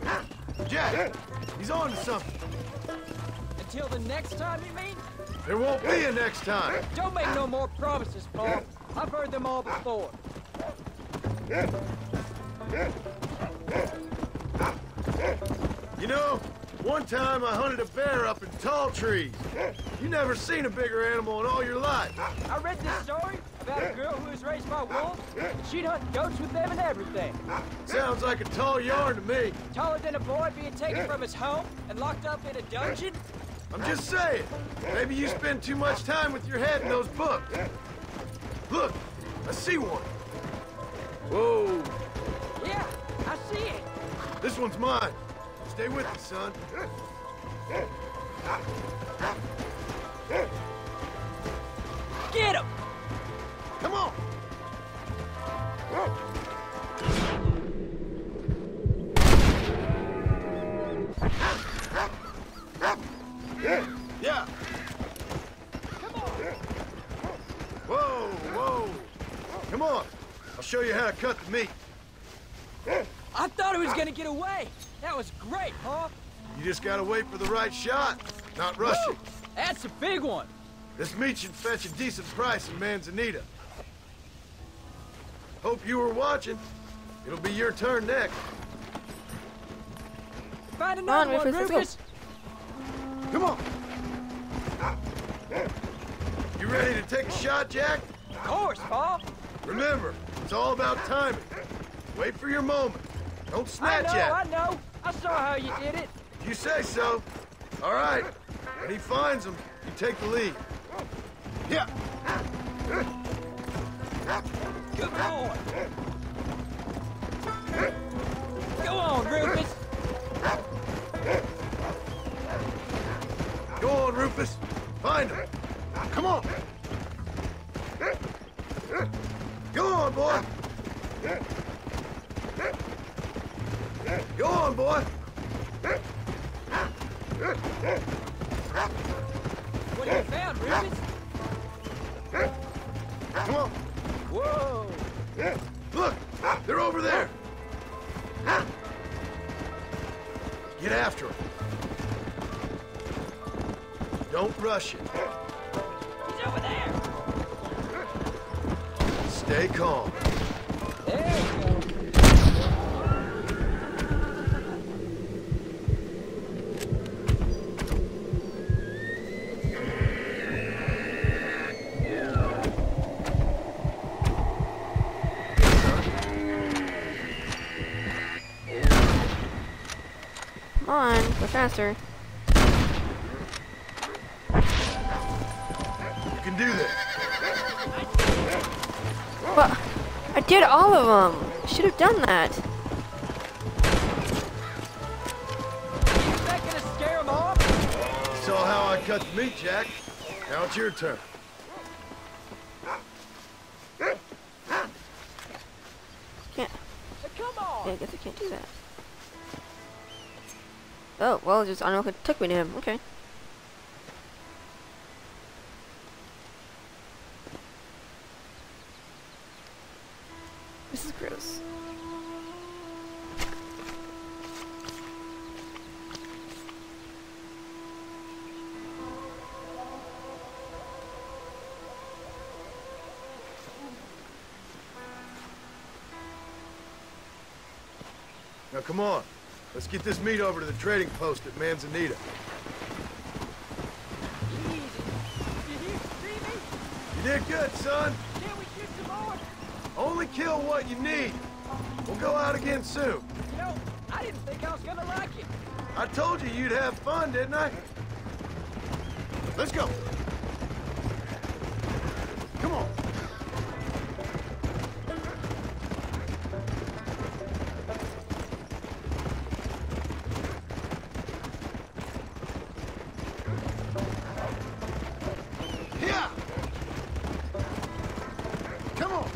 Jack, he's on to something. Until the next time, you mean? There won't be a next time. Don't make no more promises, Paul. I've heard them all before. You know, one time I hunted a bear up in tall trees. You never seen a bigger animal in all your life. I read this story about a girl who was raised by wolves. She'd hunt goats with them and everything. Sounds like a tall yarn to me. Taller than a boy being taken from his home and locked up in a dungeon? I'm just saying, maybe you spend too much time with your head in those books. Look, I see one. Whoa. Yeah, I see it. This one's mine. Stay with me, son. Get him! Come on! Yeah. Come on! Whoa, whoa. Come on. I'll show you how to cut the meat. I thought he was gonna get away. That was great, huh? You just gotta wait for the right shot, not rush it. That's a big one. This meat should fetch a decent price in Manzanita. Hope you were watching. It'll be your turn next. Find another one, Rufus. Come on. You ready to take a shot, Jack? Of course, Paul. Remember, it's all about timing. Wait for your moment. Don't snatch at it. I know. I saw how you did it. You say so. All right. When he finds them, you take the lead. Yeah. Come on! Go on, Rufus! Go on, Rufus. Find him. Come on. Go on, boy. Go on, boy. What have you found, Rufus? Come on. Whoa! Look, they're over there. Get after them. Don't rush it. He's over there! Stay calm. There you go. Come on, go faster. You can do this. Well, I did all of them. Should have done that. Is that gonna scare him off? You saw how I cut the meat, Jack. Now it's your turn. Can't. Come on! Yeah, I guess I can't do that. Oh, well, just I don't know if it took me to him. Okay. This is gross. Now come on. Let's get this meat over to the trading post at Manzanita. You did good, son. Can we shoot some more? Only kill what you need. We'll go out again soon. You know, I didn't think I was gonna like it. I told you you'd have fun, didn't I? Let's go. Come on. Yeah. Come on.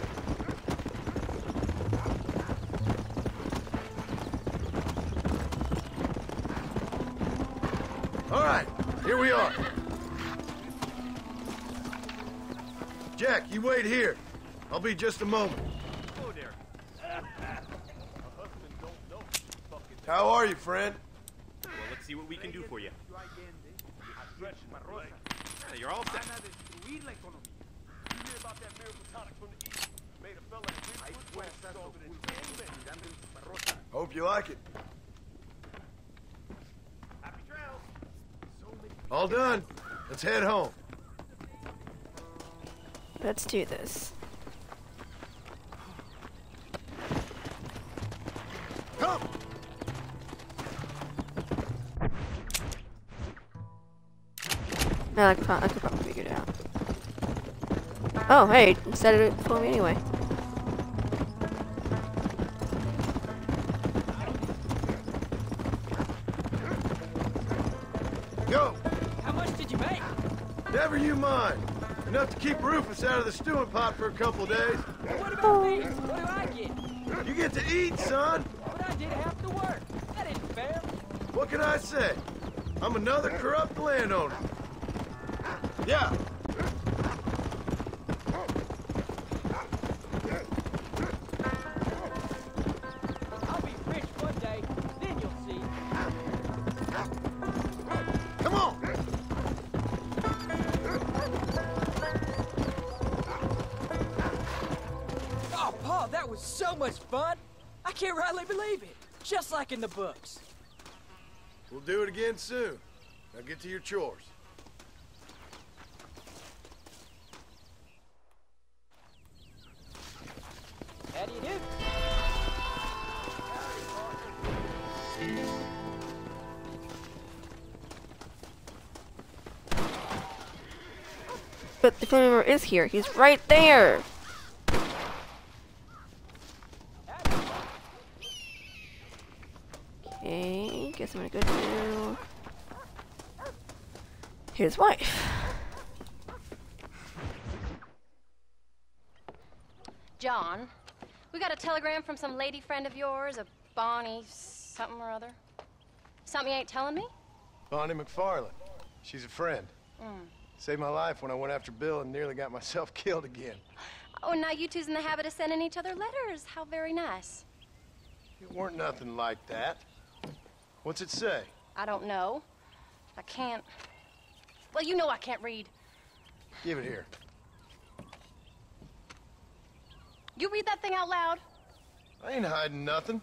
All right, here we are. Jack, you wait here. I'll be just a moment. How are you, friend? Well, let's see what we can do for you. You're all set. Hope you like it. All done. Let's head home. Let's do this. Come. No, I could probably figure it out. Oh, hey, set it for me anyway. Go. How much did you make? Never you mind. Enough to keep Rufus out of the stewing pot for a couple days. What about me? What do I get? You get to eat, son. But I did half the work. That isn't fair. What can I say? I'm another corrupt landowner. Yeah. I'll be rich one day, then you'll see. Come on. Oh, Paul, that was so much fun. I can't rightly believe it. Just like in the books. We'll do it again soon. Now get to your chores. How do you do? But the family member is here. He's right there. so I'm gonna go to his wife. John, we got a telegram from some lady friend of yours, a Bonnie something or other. Something you ain't telling me? Bonnie McFarland. She's a friend. Mm. Saved my life when I went after Bill and nearly got myself killed again. Oh, now you two's in the habit of sending each other letters. How very nice. It weren't nothing like that. What's it say? I don't know. I can't... Well, you know I can't read. Give it here. You read that thing out loud? I ain't hiding nothing.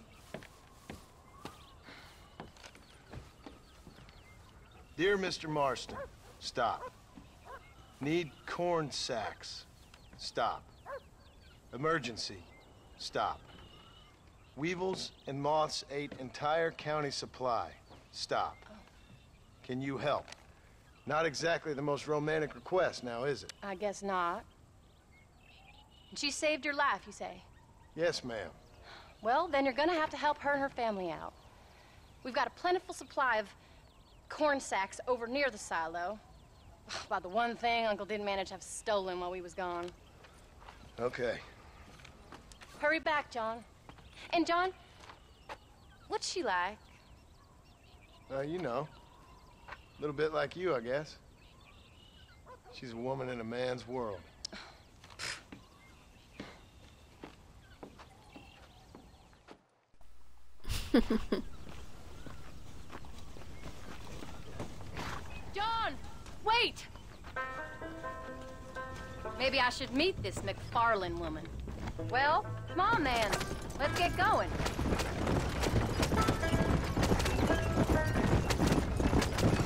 Dear Mr. Marston, stop. Need corn sacks. Stop. Emergency. Stop. Weevils and moths ate entire county supply. Stop. Can you help? Not exactly the most romantic request now, is it? I guess not. She saved your life, you say? Yes, ma'am. Well, then you're gonna have to help her and her family out. We've got a plentiful supply of corn sacks over near the silo. About the one thing Uncle didn't manage to have stolen while we was gone. Okay. Hurry back, John. And John, what's she like? You know. A little bit like you, I guess. She's a woman in a man's world. John, wait! Maybe I should meet this McFarland woman. Well, come on then. Let's get going.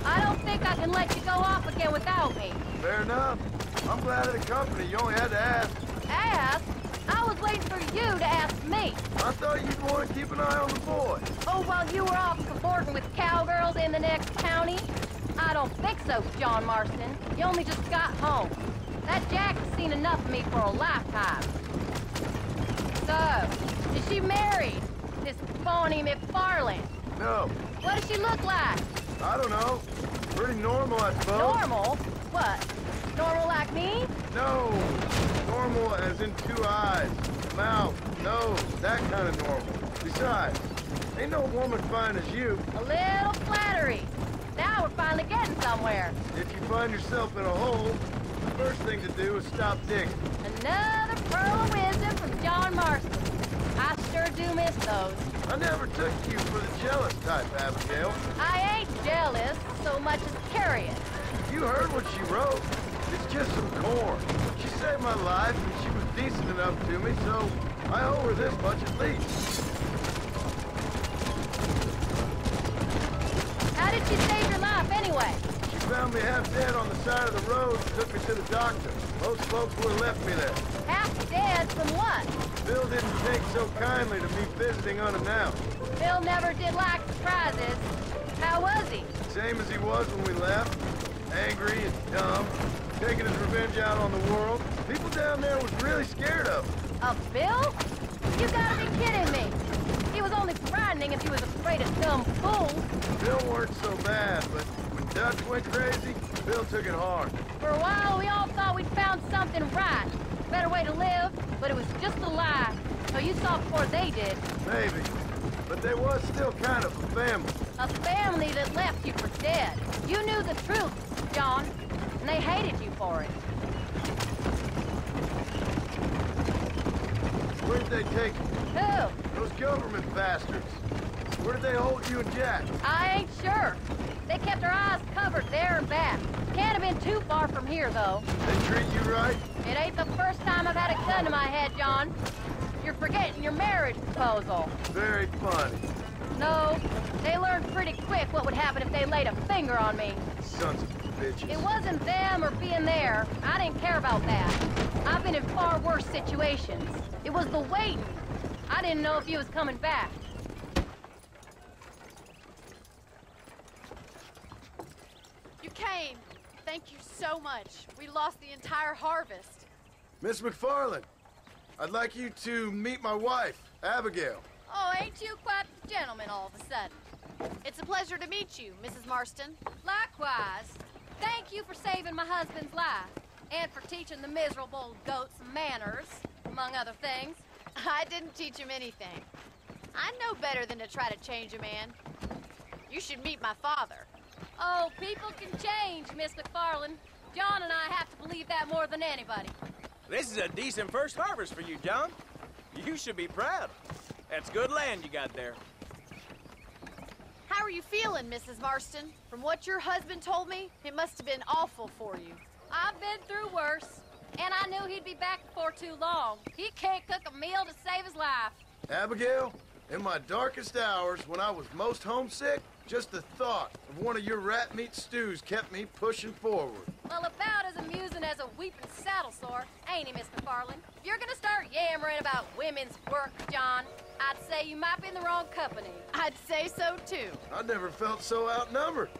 I don't think I can let you go off again without me. Fair enough. I'm glad of the company. You only had to ask. Ask? I was waiting for you to ask me. I thought you'd want to keep an eye on the boy. Oh, while you were off cavorting with cowgirls in the next county? I don't think so, John Marston. You only just got home. That Jack has seen enough of me for a lifetime. So, is she married? This Bonnie McFarland? No. What does she look like? I don't know. Pretty normal, I suppose. Normal? What? Normal like me? No. Normal as in 2 eyes, mouth, nose, that kind of normal. Besides, ain't no woman fine as you. A little flattery. Now we're finally getting somewhere. If you find yourself in a hole, the first thing to do is stop digging. Another pearl of wisdom from John Marston. I sure do miss those. I never took you for the jealous type, Abigail. I ain't jealous so much as curious. You heard what she wrote. It's just some corn. She saved my life, and she was decent enough to me, so I owe her this much at least. How did she save your life, anyway? She found me half dead on the side of the road and took me to the doctor. Most folks would have left me there. Half dead from what? Bill didn't take so kindly to me visiting unannounced. Bill never did like surprises. How was he? Same as he was when we left. Angry and dumb. Taking his revenge out on the world. People down there was really scared of him. Of Bill? You gotta be kidding me. He was only frightening if he was afraid of dumb fools. Bill weren't so bad, but when Dutch went crazy, Bill took it hard. For a while, we all thought we'd found something right. A better way to live, but it was just a lie. So you saw before they did. Maybe. But they was still kind of a family. A family that left you for dead. You knew the truth, John, and they hated you for it. Where did they take you? Who? Those government bastards. Where did they hold you and Jack? I ain't sure. They kept our eyes covered there and back. Can't have been too far from here, though. They treat you right? It ain't the first time I've had a gun to my head, John. You're forgetting your marriage proposal. Very funny. No, they learned pretty quick what would happen if they laid a finger on me. Sons of bitches. It wasn't them or being there. I didn't care about that. I've been in far worse situations. It was the waiting. I didn't know if you was coming back. You came. Thank you so much. We lost the entire harvest. Miss McFarland, I'd like you to meet my wife, Abigail. Oh, ain't you quite the gentleman all of a sudden? It's a pleasure to meet you, Mrs. Marston. Likewise. Thank you for saving my husband's life, and for teaching the miserable goat some manners, among other things. I didn't teach him anything. I know better than to try to change a man. You should meet my father. Oh, people can change, Miss McFarland. John and I have to believe that more than anybody. This is a decent first harvest for you, John. You should be proud. That's good land you got there. How are you feeling, Mrs. Marston? From what your husband told me, it must have been awful for you. I've been through worse, and I knew he'd be back before too long. He can't cook a meal to save his life. Abigail, in my darkest hours, when I was most homesick, just the thought of one of your rat meat stews kept me pushing forward. Well, about as amusing as a weeping saddle sore, ain't he, Miss McFarland? If you're gonna start yammering about women's work, John, I'd say you might be in the wrong company. I'd say so, too. I never felt so outnumbered.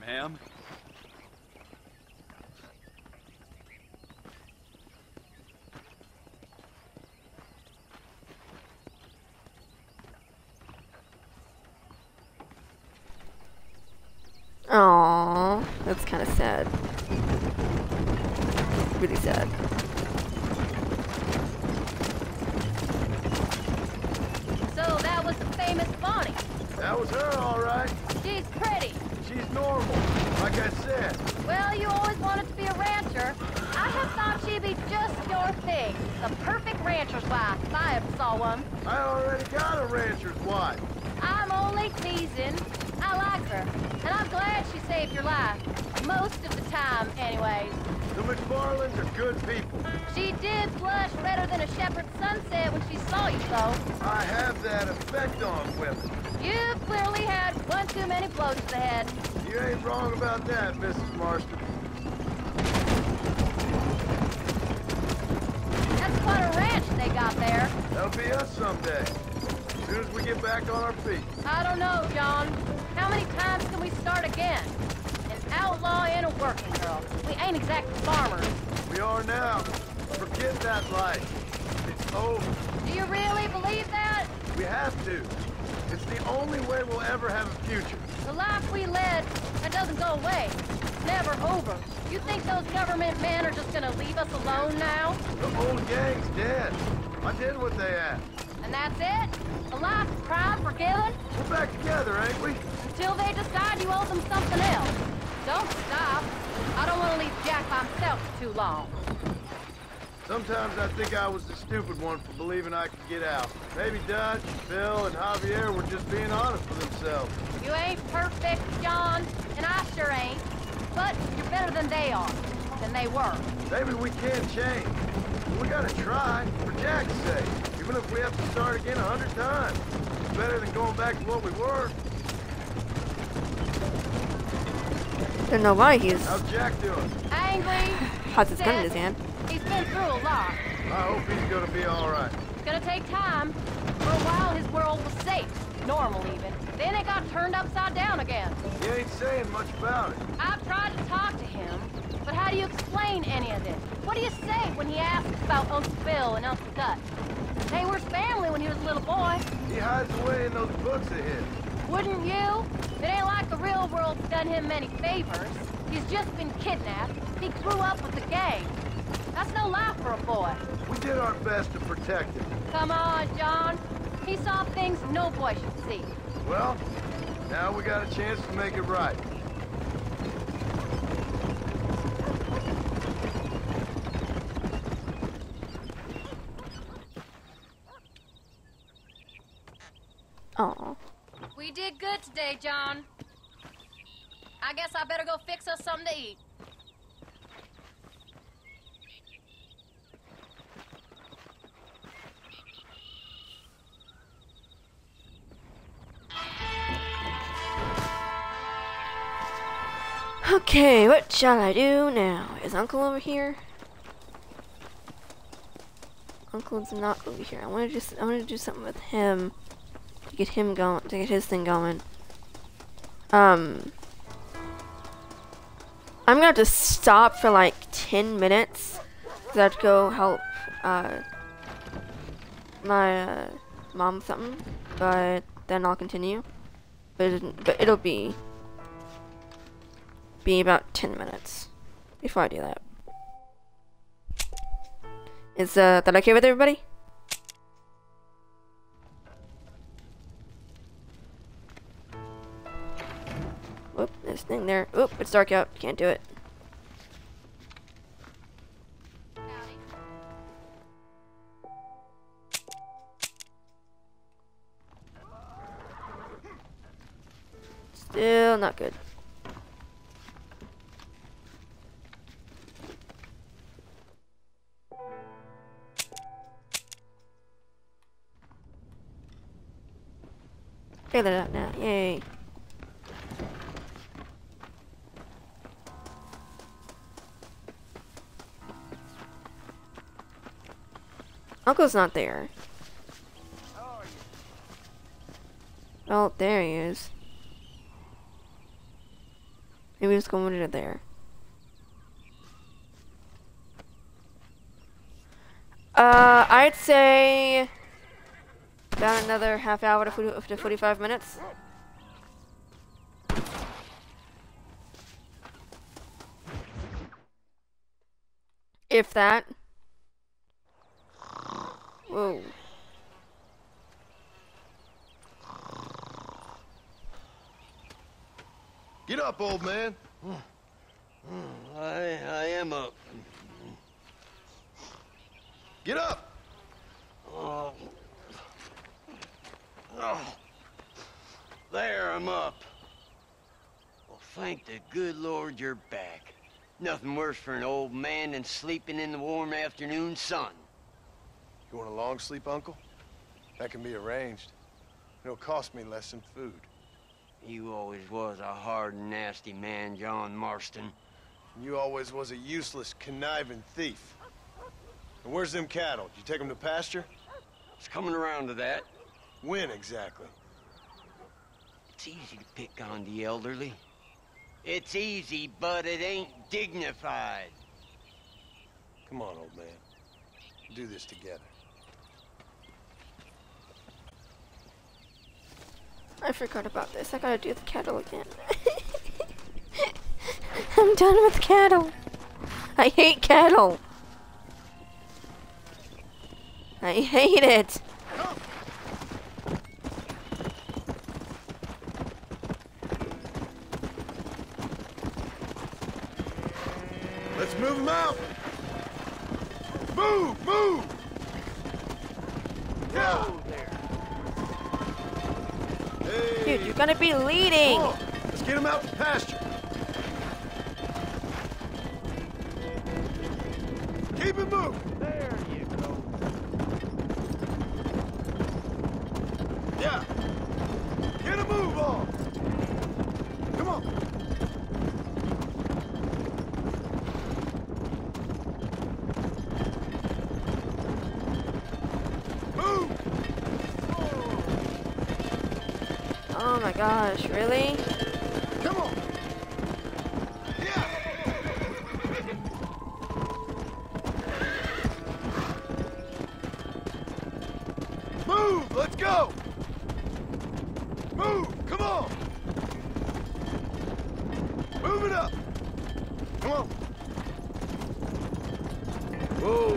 Ma'am? Aww, that's kind of sad. Really sad. So that was the famous Bonnie. That was her, all right. She's pretty. She's normal, like I said. Well, you always wanted to be a rancher. I have thought she'd be just your thing. The perfect rancher's wife, if I ever saw one. I already got a rancher's wife. I'm only teasing. I like her, and I'm glad she saved your life. Most of the time, anyways. The McFarlands are good people. She did blush redder than a shepherd's sunset when she saw you, though. I have that effect on women. You've clearly had one too many blows to the head. You ain't wrong about that, Mrs. Marston. That's quite a ranch they got there. That'll be us someday. As soon as we get back on our feet. I don't know, John. How many times can we start again? An outlaw and a working girl. We ain't exactly farmers. We are now. Forget that life. It's over. Do you really believe that? We have to. It's the only way we'll ever have a future. The life we led, that doesn't go away. It's never over. You think those government men are just gonna leave us alone now? The old gang's dead. I did what they asked. And that's it? A life of crime forgiven? We're back together, ain't we? Until they decide you owe them something else. Don't stop. I don't want to leave Jack by himself for too long. Sometimes I think I was the stupid one for believing I could get out. Maybe Dutch, Bill, and Javier were just being honest with themselves. You ain't perfect, John, and I sure ain't. But you're better than they are. Than they were. Maybe we can change. But we gotta try, for Jack's sake. Even if we have to start again 100 times. It's better than going back to what we were. Don't know why he's... How's Jack doing? Angry. Has his gun in his hand. He's been through a lot. I hope he's gonna be all right. It's gonna take time. For a while, his world was safe. Normal, even. Then it got turned upside down again. He ain't saying much about it. I've tried to talk to him, but how do you explain any of this? What do you say when he asks about Uncle Bill and Uncle Dutch? They were family when he was a little boy. He hides away in those books of his. Wouldn't you? It ain't like the real world's done him many favors. He's just been kidnapped. He grew up with the gang. That's no life for a boy. We did our best to protect him. Come on, John. He saw things no boy should see. Well, now we got a chance to make it right. Aw. We did good today, John. I guess I better go fix us something to eat. Okay, what shall I do now? Is Uncle over here? Uncle's not over here. I want to do something with him to get him going, to get his thing going. I'm gonna have to stop for like 10 minutes because I have to go help my mom with something, but then I'll continue. But it'll be about 10 minutes before I do that. Is that okay with everybody? Whoop, this thing there. Oop, it's dark out. Can't do it. Still not good. Figure that out now. Yay. Uncle's not there. Oh, there he is. Maybe just go into there. I'd say about another half hour to 45 minutes. If that. Whoa. Get up, old man. I am up. Get up. Oh. Oh. There, I'm up. Well, thank the good Lord you're back. Nothing worse for an old man than sleeping in the warm afternoon sun. You want a long sleep, Uncle? That can be arranged. It'll cost me less than food. You always was a hard and nasty man, John Marston. You always was a useless, conniving thief. And where's them cattle? Did you take them to pasture? It's coming around to that. When exactly? It's easy to pick on the elderly. It's easy, but it ain't dignified. Come on, old man. Do this together. I forgot about this. I gotta do the cattle again. I'm done with cattle. I hate cattle. I hate it. Let's move them out. Move, move. Yeah. Hey. Dude, you're gonna be leading. Let's get them out to pasture. Keep it moving. There you go. Yeah. Get a move on. Come on. Move. Oh my gosh, really? Come on. Move! Let's go! Move! Come on! Move it up! Come on! Whoa!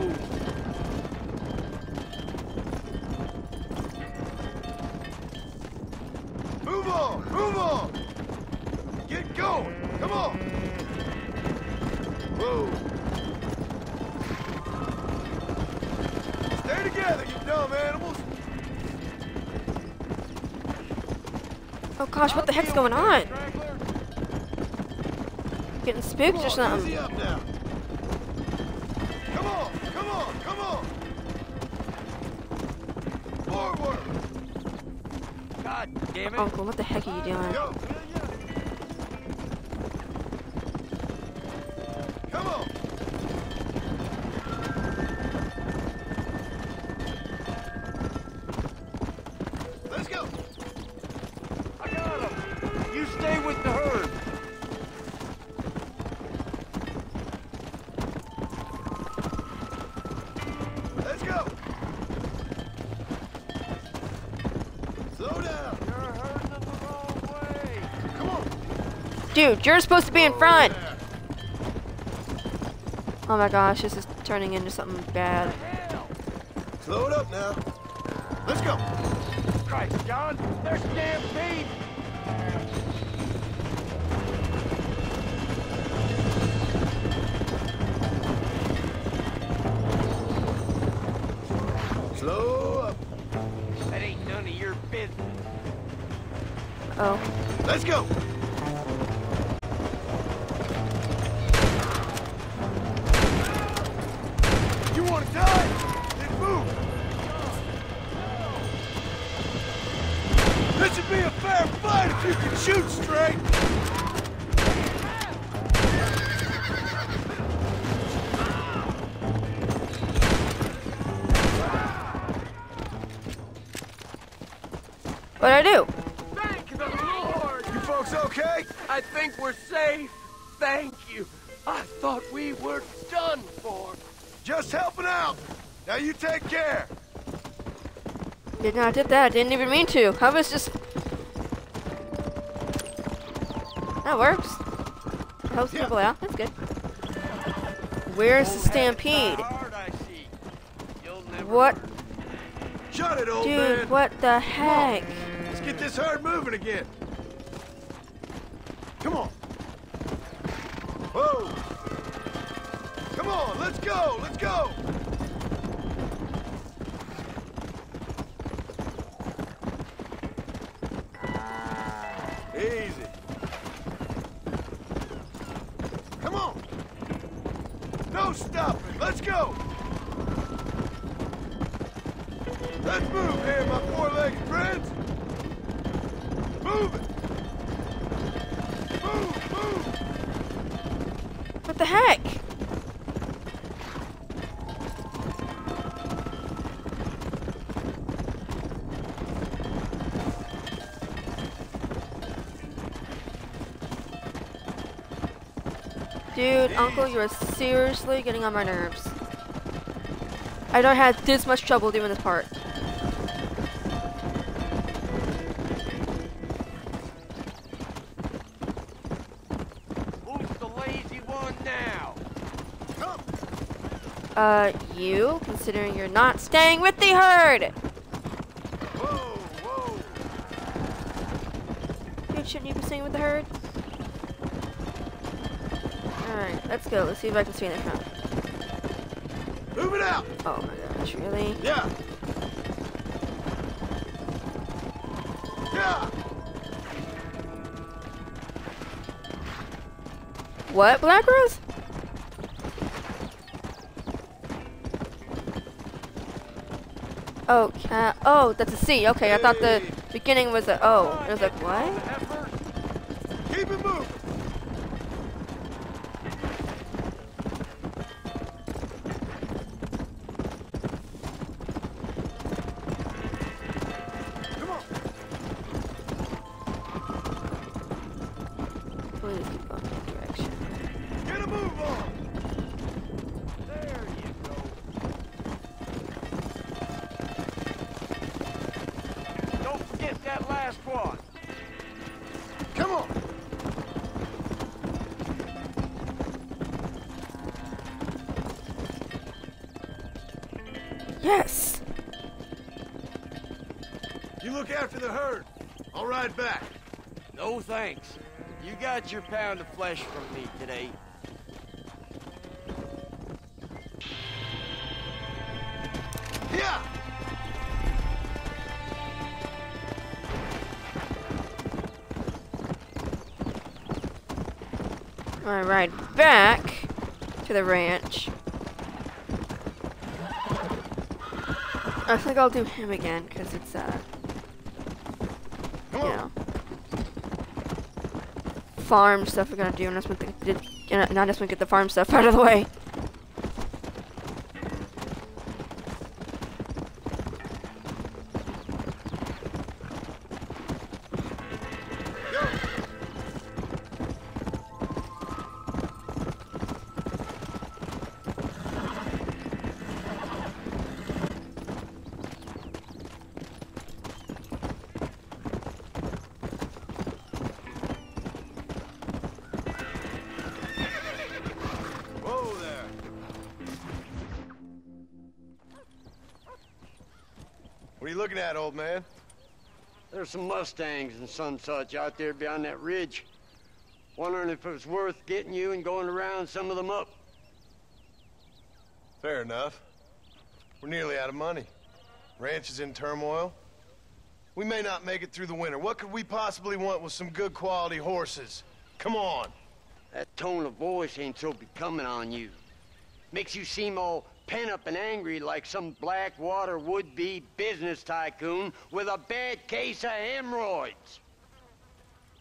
Move on! Move on! Get going! Come on! Whoa! Stay together, you dumb animals! Oh gosh, what the heck's going on? Getting spooked or something? Easy up now. Come on, come on, come on. Forward. God damn it. Uncle, what the heck are you doing? Go. Come on! Let's go! I got him! You stay with the herd! Let's go! Slow down! You're herding them the wrong way! Come on! Dude, you're supposed to be in front! Oh my gosh, this is turning into something bad. Slow it up now. Let's go! Christ, John! There's stampede! Slow up. That ain't none of your business. Oh. Let's go! You want to die? Then move! This should be a fair fight if you can shoot straight! What'd I do? Thank the Lord! You folks okay? I think we're safe. Thank you. I thought we were done for. Just helping out. Now you take care. Did not did that. Didn't even mean to. I was just. That works. Helps people out. That's good. Where's the stampede? What? Shut it, old Dude, man. what the heck? Let's get this herd moving again. Come on. Whoa. Come on, let's go, let's go. Easy. Come on. No stopping, let's go. Let's move here, my four-legged friends. Move it. Move, move. What the heck? Dude, Uncle, you are seriously getting on my nerves. I don't have this much trouble doing this part. Who's the lazy one now? You, considering you're not staying with the herd! Whoa, whoa. Dude, shouldn't you be staying with the herd? Alright, let's go. Let's see if I can see in the front. Move it out. Oh my gosh, really? Yeah. Yeah. What, Black Rose? Oh, cat. Oh, that's a C. Okay, I thought the beginning was a O. It was like, what? Keep it moving. Please keep going that direction. Get a move on. There you go. Don't forget that last one. Come on. Yes. You look after the herd. I'll ride back. No thanks. You got your pound of flesh from me today. Yeah. I ride back to the ranch. I think I'll do him again because it's you know. farm stuff we're gonna do, and I just want to get the farm stuff out of the way. What are you looking at, old man? There's some Mustangs and some such out there beyond that ridge. Wondering if it was worth getting you and going around some of them up. Fair enough. We're nearly out of money. Ranch is in turmoil. We may not make it through the winter. What could we possibly want with some good quality horses? Come on. That tone of voice ain't so becoming on you. Makes you seem all pent up and angry like some Blackwater would-be business tycoon with a bad case of hemorrhoids.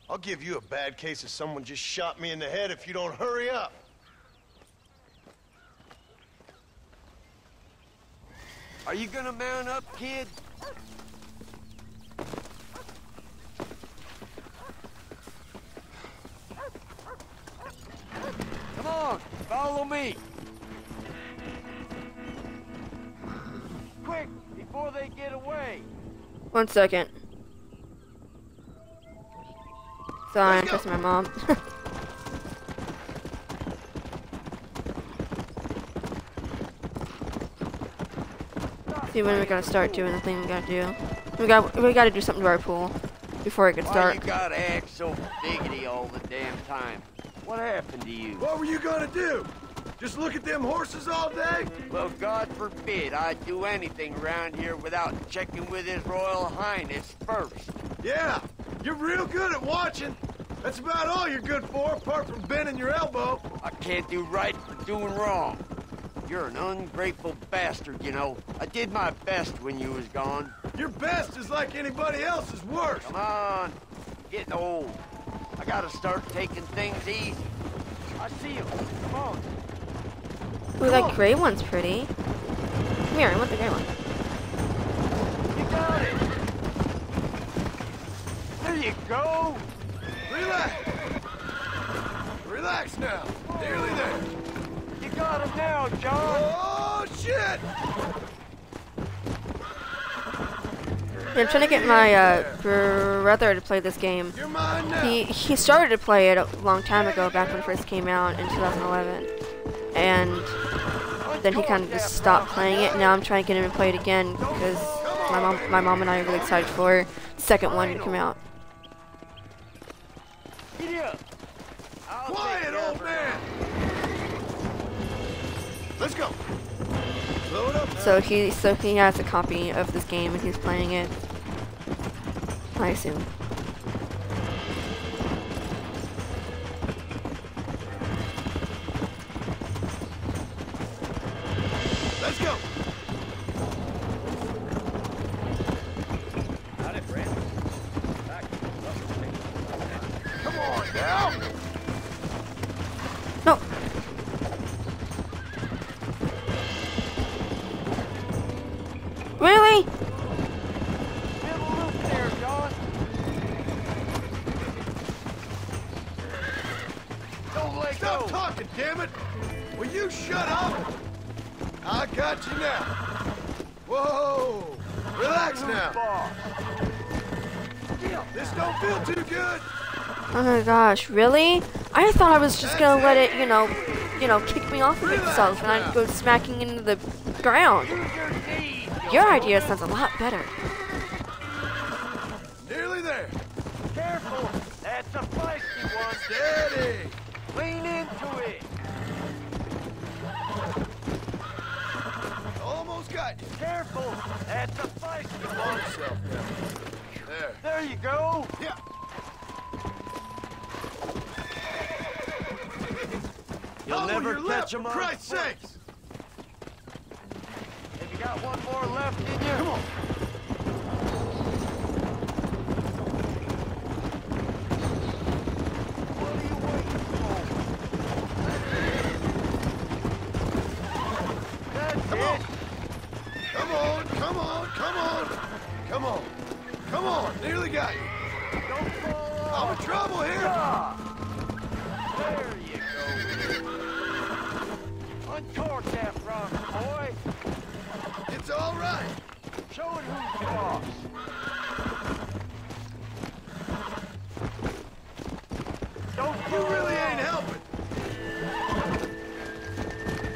I'll give you a bad case of someone just shot me in the head if you don't hurry up. Are you gonna mount up, kid? Come on, follow me. Quick, before they get away. 1 second. Sorry, I'm pressing my mom. See when we're gonna start doing the thing we gotta do. We gotta do something to our pool before it gets dark. Why you gotta act so diggity all the damn time? What happened to you? What were you gonna do? Just look at them horses all day? Well, God forbid I'd do anything around here without checking with His Royal Highness first. Yeah, you're real good at watching. That's about all you're good for, apart from bending your elbow. I can't do right for doing wrong. You're an ungrateful bastard, you know. I did my best when you was gone. Your best is like anybody else's worst. Come on, getting old. I gotta start taking things easy. I see you. Come on. Ooh, that gray one's pretty. Come here, I want the gray one. You got it. There you go. Relax. Relax now. Nearly there. You got him now, John. Oh, shit! I'm trying to get my brother to play this game. You're mine now. He started to play it a long time ago, back when it first came out in 2011, and then he kind of just stopped playing it. Now I'm trying to get him to play it again because my mom and I are really excited for the second one to come out. Quiet, old man. Let's go. Blow it up. So he has a copy of this game and he's playing it, I assume. Let's go. Come on now. No. Really? There, John. Don't let Stop go. talking, damn it. Will you shut up? I got you now. Whoa. Relax now. This don't feel too good. Oh my gosh, really? I thought I was just gonna let it, you know, kick me off of itself and I'd go smacking into the ground. Your idea sounds a lot better. Nearly there. Careful. That's a feisty one. Steady. Lean into it. Almost got you. Careful. That's a feisty Calm one. yourself down. There. There you go. Yeah. You'll never your catch left, him for on Christ's foot. sakes. Have you got one more left in you? Come on. What are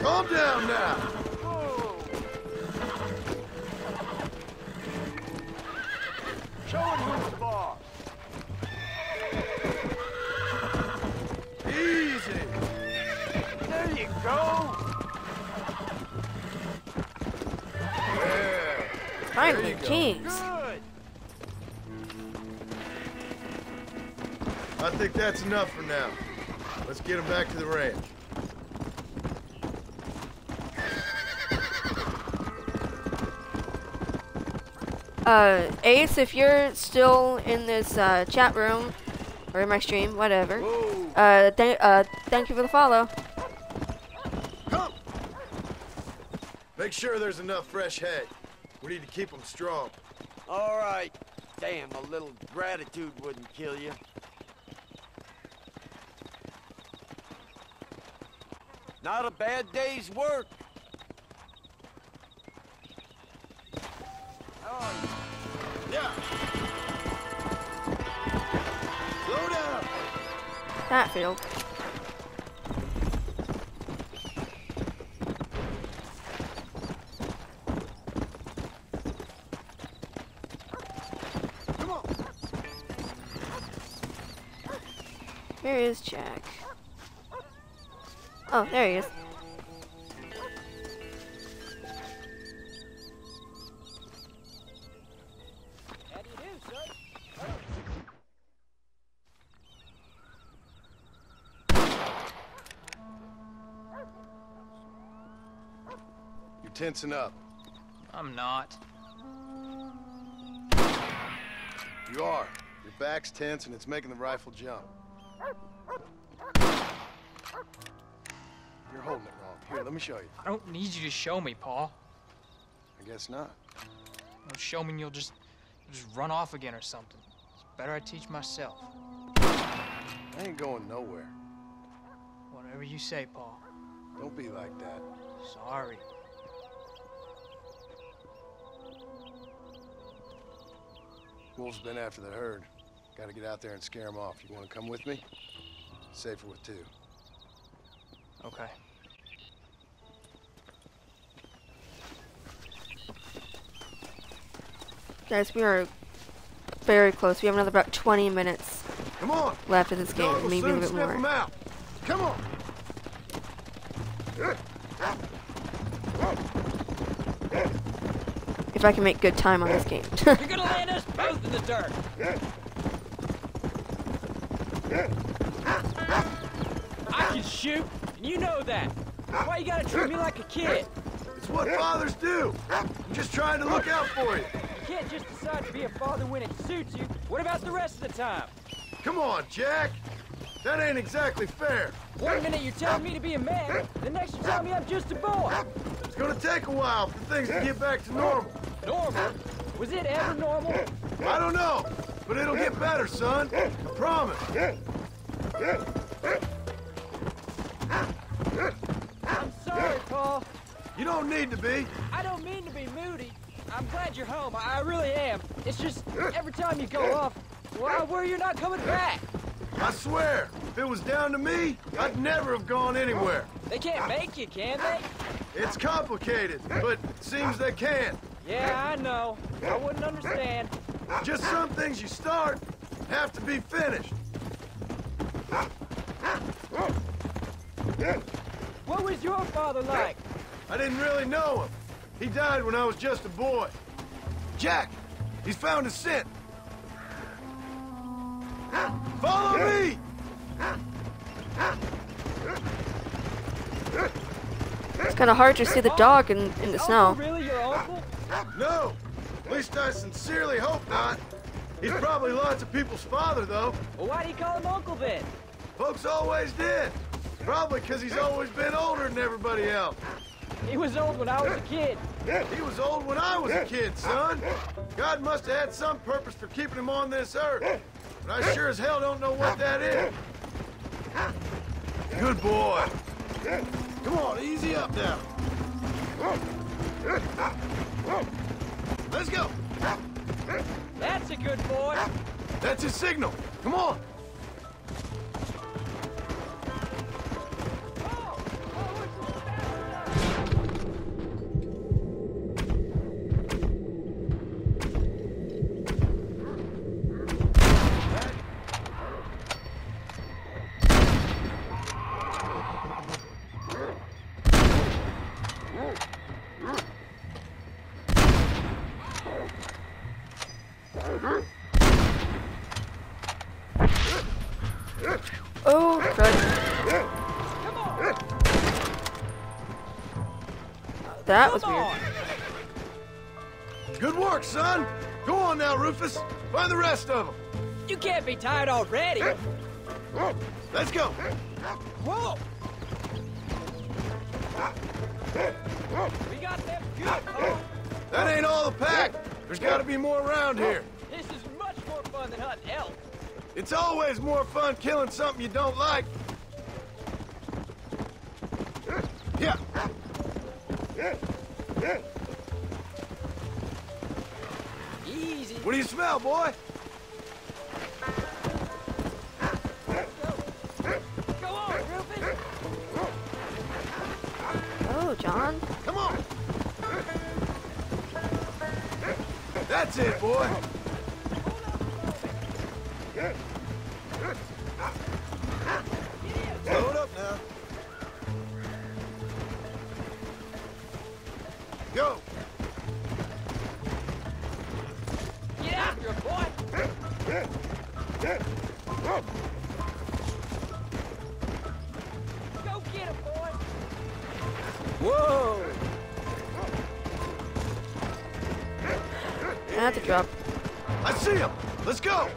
Calm down now. Show him who's the boss. Easy. There you go. Yeah. Finally, go. kings. Good. I think that's enough for now. Let's get him back to the ranch. Ace, if you're still in this chat room or in my stream, whatever. Thank you for the follow. Come. Make sure there's enough fresh hay. We need to keep them strong. All right. Damn, a little gratitude wouldn't kill you. Not a bad day's work. Yeah. Slow down. Hatfield. Come on. Where is Jack? Oh, there he is. You're tensing up. I'm not. You are. Your back's tense and it's making the rifle jump. You're holding it wrong. Here, let me show you. I don't need you to show me, Paul. I guess not. Don't show me and you'll just run off again or something. It's better I teach myself. I ain't going nowhere. Whatever you say, Paul. Don't be like that. Sorry. Wolves been after the herd. Gotta get out there and scare them off. You wanna come with me? Safer with two. Okay. Guys, we are very close. We have another about 20 minutes Come on. left of this The game, dog will maybe a soon little bit sniff 'em more. out. Come on. If I can make good time on this game. You're gonna land us both in the dirt. I can shoot, and you know that. Why you gotta treat me like a kid? It's what fathers do. I'm just trying to look out for you. You can't just decide to be a father when it suits you. What about the rest of the time? Come on, Jack. That ain't exactly fair. One minute you're telling me to be a man, the next you're telling me I'm just a boy. It's gonna take a while for things to get back to normal. Normal? Was it ever normal? I don't know, but it'll get better, son. I promise. I'm sorry, Paul. You don't need to be. I don't mean to be moody. I'm glad you're home. I really am. It's just every time you go off, well, I worry you're not coming back. I swear, if it was down to me, I'd never have gone anywhere. They can't make you, can they? It's complicated, but it seems they can. Yeah, I know. I wouldn't understand. Just some things you start have to be finished. What was your father like? I didn't really know him. He died when I was just a boy. Jack, he's found a scent. Follow me! It's kind of hard to see the dog in the snow. Really, your uncle? No, at least I sincerely hope not. He's probably lots of people's father, though. Well, why do you call him uncle then? Folks always did. Probably because he's always been older than everybody else. He was old when I was a kid. He was old when I was a kid, son. God must have had some purpose for keeping him on this earth. But I sure as hell don't know what that is. Good boy. Come on, easy up now. Let's go. That's a good boy. That's his signal. Come on. That was weird. Good work, son. Go on now, Rufus. Find the rest of them. You can't be tired already. Let's go. Whoa! We got them good, Paul. That ain't all the pack. There's got to be more around here. This is much more fun than hunting elk. It's always more fun killing something you don't like. Yeah. Easy. What do you smell, boy? Go on, Rufus. Oh, John. Come on. That's it, boy. Slow it up now. Go. Get after him, boy. Go get him, boy. Whoa. I have to drop. I see him. Let's go.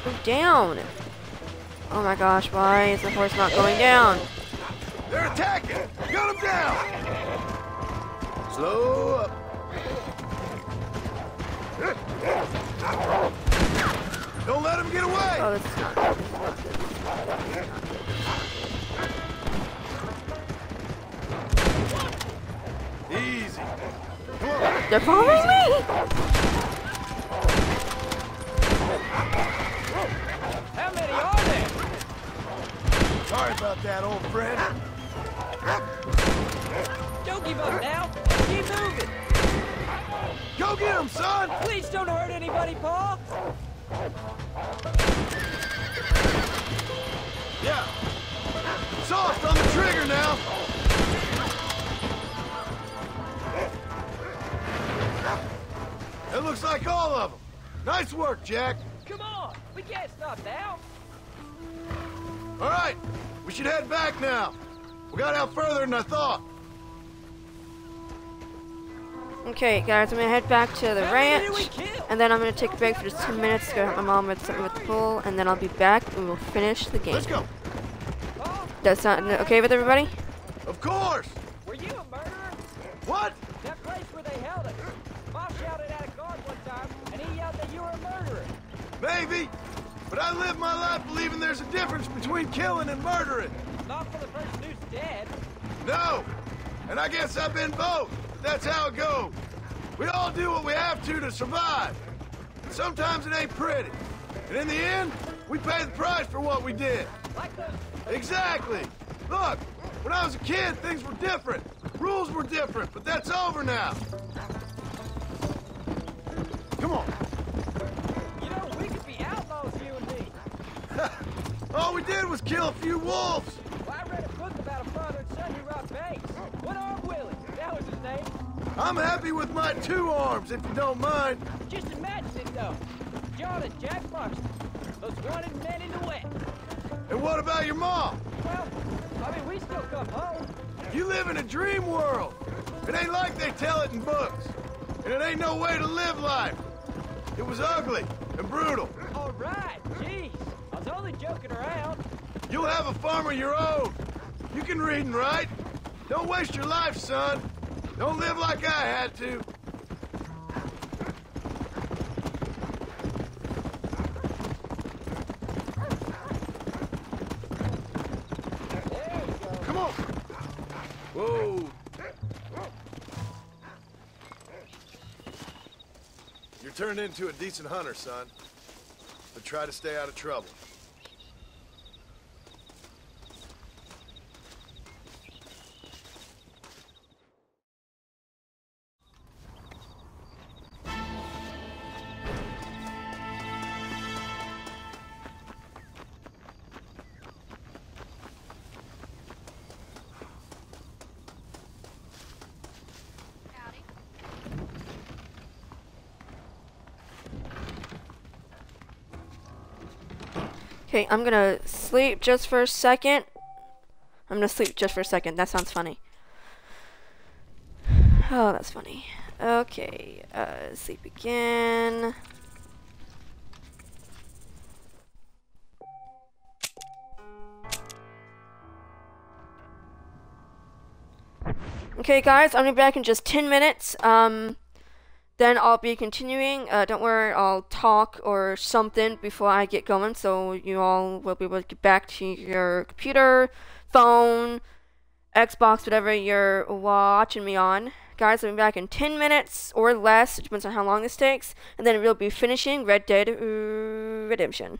Go down. Oh my gosh, why is the horse not going down? They're attacking. Got him down. Slow up. Don't let him get away. Oh, this is not good. This is not good. This is not good. Easy. Come on. They're following me. How many are there? Sorry about that, old friend. Don't give up now. Keep moving. Go get him, son. Please don't hurt anybody, Paul. Yeah. Soft on the trigger now. It looks like all of them. Nice work, Jack. Come on. We can't stop now. All right. We should head back now. We got out further than I thought. Okay, guys, I'm gonna head back to the ranch, and then I'm gonna take a break for just 2 minutes to go help my mom with something with the pool, and then I'll be back and we'll finish the game. Let's go. Does that sound okay with everybody? Of course. Were you a murderer? What? That place where they held us. Mom shouted at a guard one time, and he yelled that you were a murderer. Maybe. But I live my life believing there's a difference between killing and murdering. Not for the person who's dead. No. And I guess I've been both. That's how it goes. We all do what we have to survive. And sometimes it ain't pretty. And in the end, we pay the price for what we did. Like those... Exactly. Look, when I was a kid, things were different. Rules were different, but that's over now. Come on. You know, we could be outlaws, you and me. All we did was kill a few wolves. Well, I read a book about a father and son who robbed banks. One-Armed Willie, that was his name. I'm happy with my 2 arms, if you don't mind. Just imagine it, though. John and Jack Marston, those wanted men in the West. And what about your mom? Well, I mean, we still come home. You live in a dream world. It ain't like they tell it in books. And it ain't no way to live life. It was ugly and brutal. All right, jeez. I was only joking around. You'll have a farm of your own. You can read and write. Don't waste your life, son. Don't live like I had to. Come on. Whoa. You're turning into a decent hunter, son. But try to stay out of trouble. Okay, I'm gonna sleep just for a second. I'm gonna sleep just for a second. That sounds funny. Oh, that's funny. Okay, sleep again. Okay, guys, I'll be back in just 10 minutes. Then I'll be continuing. Don't worry, I'll talk or something before I get going, so you all will be able to get back to your computer, phone, Xbox, whatever you're watching me on. Guys, I'll be back in 10 minutes or less. It depends on how long this takes. And then we'll be finishing Red Dead Redemption.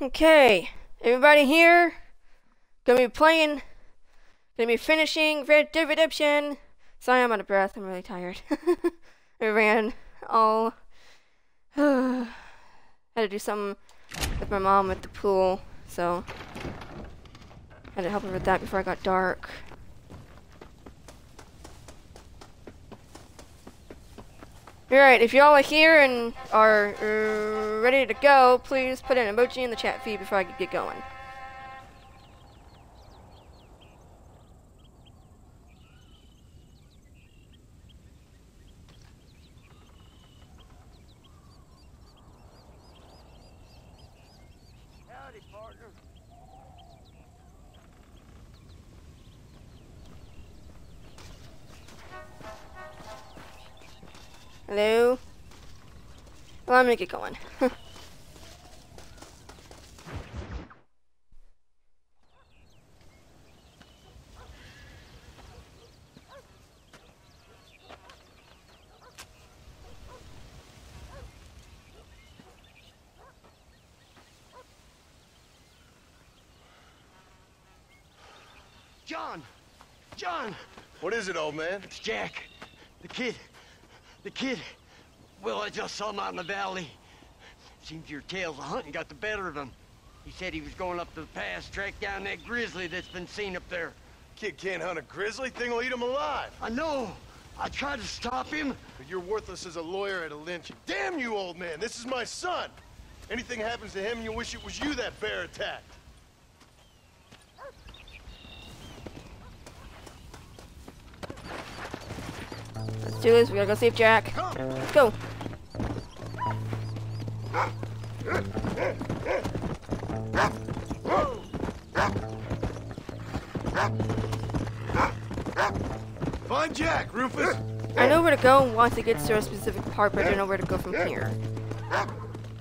Okay, everybody here, gonna be finishing Red Dead Redemption. Sorry, I'm out of breath. I'm really tired. I ran all. Had to do something with my mom at the pool, so had to help her with that before it got dark. Alright, if y'all are here and are ready to go, please put an emoji in the chat feed before I get going. Howdy, partner. Hello? Well, I'm gonna get going. John! John! What is it, old man? It's Jack. The kid. Well, I just saw him out in the valley. Seems your tales of hunting got the better of him. He said he was going up to the pass, track down that grizzly that's been seen up there. Kid can't hunt a grizzly. Thing will eat him alive. I know. I tried to stop him. But you're worthless as a lawyer at a lynching. Damn you, old man. This is my son. Anything happens to him, and you wish it was you that bear attacked. Let's do this. We gotta go save Jack. Let's go. Find Jack, Rufus. I know where to go once it gets to a specific part, but I don't know where to go from here.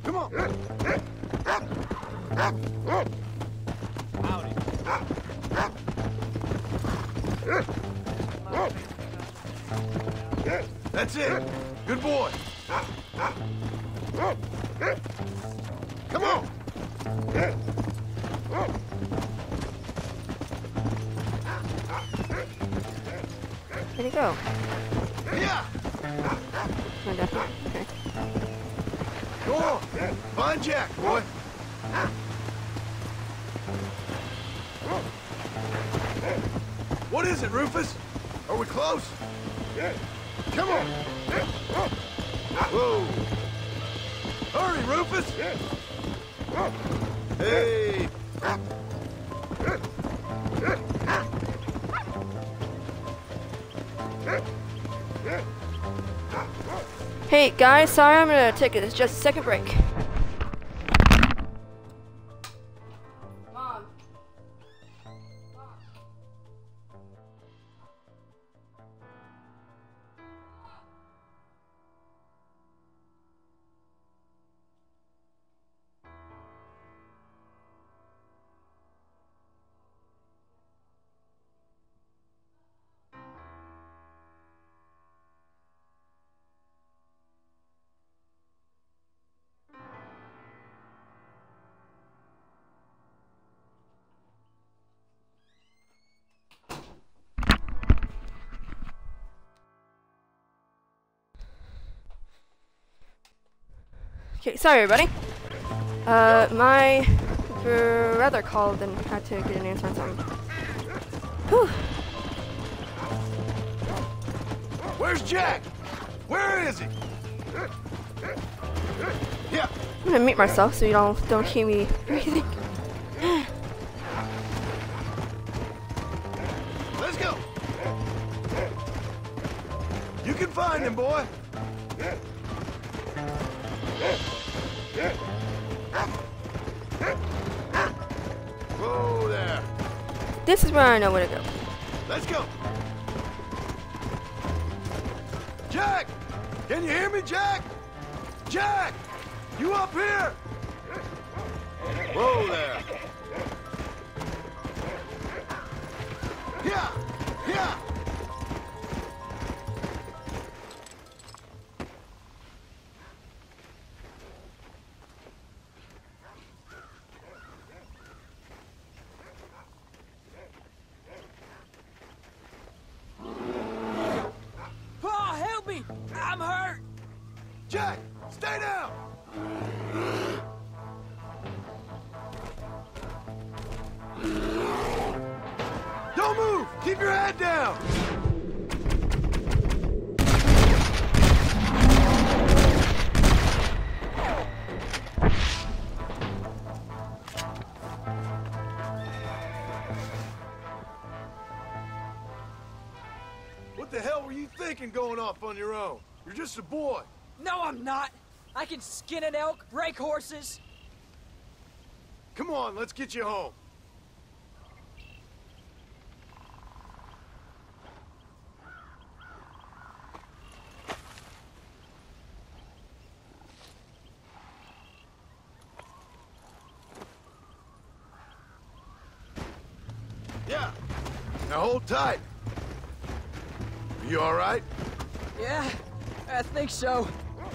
Come on. That's it. Good boy. Come on. Where'd he go? Yeah. Oh, definitely. Okay. Go on. Find Jack, boy. What is it, Rufus? Are we close? Come on. Whoa. Hurry, Rufus. Hey. Hey guys, sorry, I'm gonna take just a second break. Mom. Okay, sorry everybody. My brother called and had to get an answer on something. Whew. Where's Jack? Where is he? Yeah. I'm gonna mute myself so you don't hear me breathing. Let's go. You can find him, boy. Whoa there. This is where I know where to go. Let's go. Jack! Can you hear me, Jack? Jack! You up here? Whoa there. Yeah! Yeah! me! I'm hurt! Jack, stay down! Don't move! Keep your head down! What the hell were you thinking going off on your own? You're just a boy. No, I'm not. I can skin an elk, break horses. Come on, let's get you home. Yeah. Now hold tight. Are you all right? Yeah, I think so.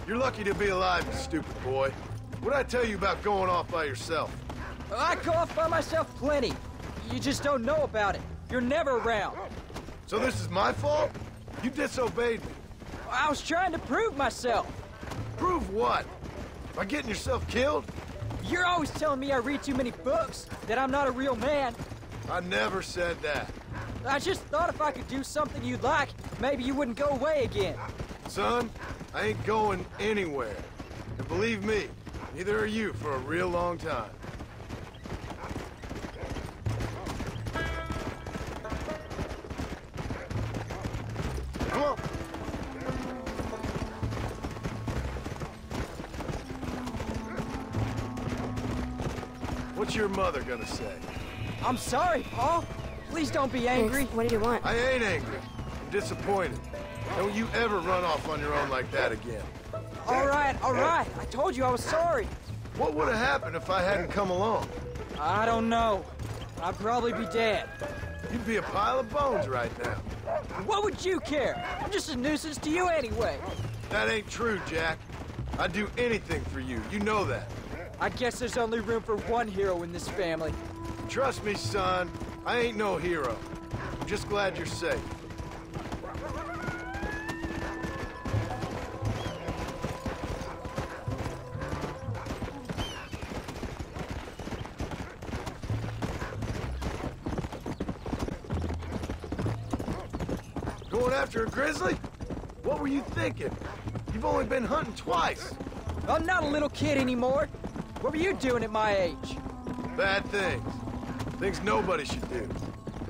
You're lucky to be alive, you stupid boy. What'd I tell you about going off by yourself? I go off by myself plenty. You just don't know about it. You're never around. So this is my fault? You disobeyed me. I was trying to prove myself. Prove what? By getting yourself killed? You're always telling me I read too many books, that I'm not a real man. I never said that. I just thought if I could do something you'd like, maybe you wouldn't go away again. Son, I ain't going anywhere. And believe me, neither are you for a real long time. Come on. What's your mother gonna say? I'm sorry, Paul. Please don't be angry. What do you want? I ain't angry. I'm disappointed. Don't you ever run off on your own like that again. All right. I told you I was sorry. What would have happened if I hadn't come along? I don't know. I'd probably be dead. You'd be a pile of bones right now. What would you care? I'm just a nuisance to you anyway. That ain't true, Jack. I'd do anything for you. You know that. I guess there's only room for one hero in this family. Trust me, son. I ain't no hero. I'm just glad you're safe. Going after a grizzly? What were you thinking? You've only been hunting twice. I'm not a little kid anymore. What were you doing at my age? Bad things. Things nobody should do.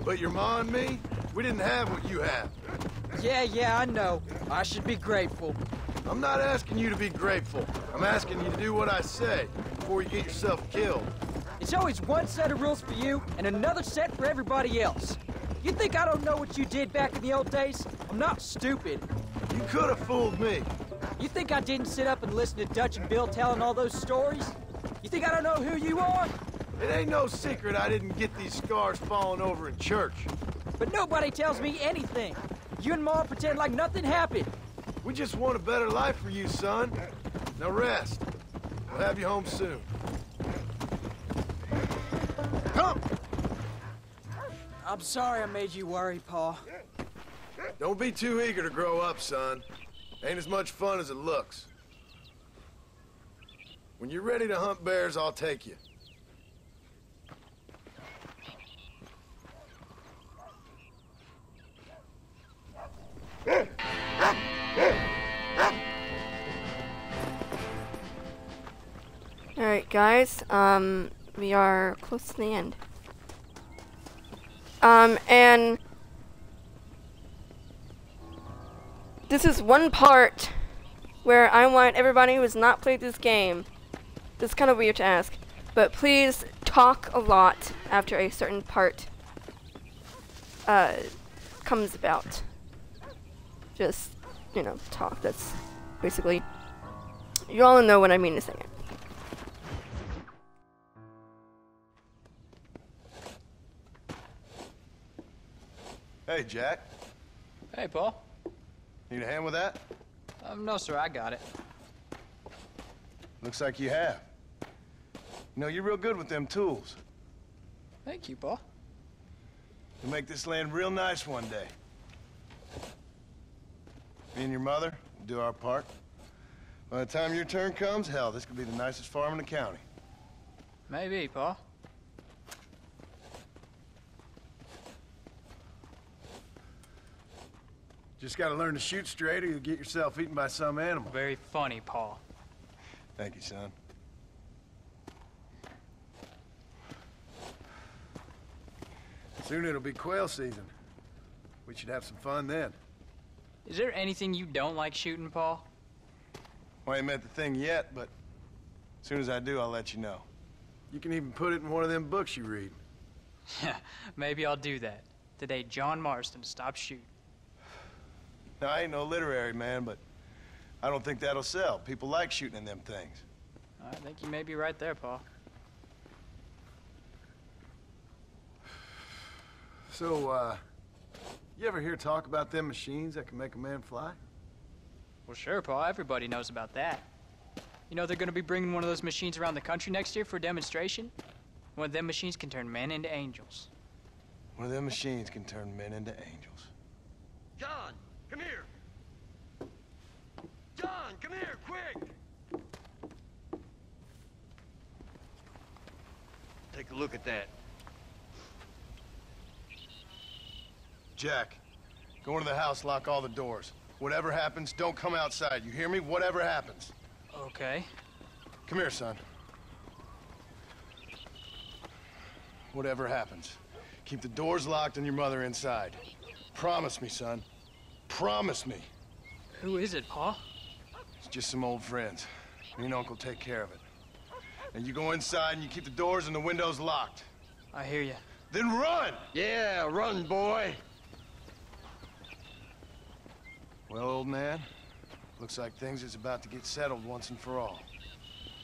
But your ma and me, we didn't have what you have. Yeah, I know. I should be grateful. I'm not asking you to be grateful. I'm asking you to do what I say before you get yourself killed. It's always one set of rules for you and another set for everybody else. You think I don't know what you did back in the old days? I'm not stupid. You could have fooled me. You think I didn't sit up and listen to Dutch and Bill telling all those stories? You think I don't know who you are? It ain't no secret I didn't get these scars falling over in church. But nobody tells me anything. You and Ma pretend like nothing happened. We just want a better life for you, son. Now rest. We'll have you home soon. Come! I'm sorry I made you worry, Pa. Don't be too eager to grow up, son. Ain't as much fun as it looks. When you're ready to hunt bears, I'll take you. Alright, guys, we are close to the end. And this is one part where I want everybody who has not played this game, this is kind of weird to ask, but please talk a lot after a certain part comes about. Just, you know, talk. That's basically, you all know what I mean to say it. Hey, Jack. Hey, Paul. Need a hand with that? No, sir, I got it. Looks like you have. You know, you're real good with them tools. Thank you, Paul. You'll make this land real nice one day. Me and your mother will do our part. By the time your turn comes, hell, this could be the nicest farm in the county. Maybe, Pa. Just gotta learn to shoot straight or you'll get yourself eaten by some animal. Very funny, Pa. Thank you, son. Soon it'll be quail season. We should have some fun then. Is there anything you don't like shooting, Pa? Well, I ain't met the thing yet, but as soon as I do, I'll let you know. You can even put it in one of them books you read. Yeah, maybe I'll do that. Today, John Marston stopped shooting. Now, I ain't no literary man, but I don't think that'll sell. People like shooting in them things. I think you may be right there, Pa. So, you ever hear talk about them machines that can make a man fly? Well, sure, Pa. Everybody knows about that. You know they're gonna be bringing one of those machines around the country next year for a demonstration? One of them machines can turn men into angels. One of them machines can turn men into angels. John, come here. John, come here, quick. Take a look at that. Jack, go into the house, lock all the doors. Whatever happens, don't come outside. You hear me? Whatever happens. Okay. Come here, son. Whatever happens, keep the doors locked and your mother inside. Promise me, son. Promise me. Who is it, Pa? It's just some old friends. Me and Uncle take care of it. And you go inside and you keep the doors and the windows locked. I hear you. Then run! Yeah, run, boy. Well, old man, looks like things is about to get settled once and for all.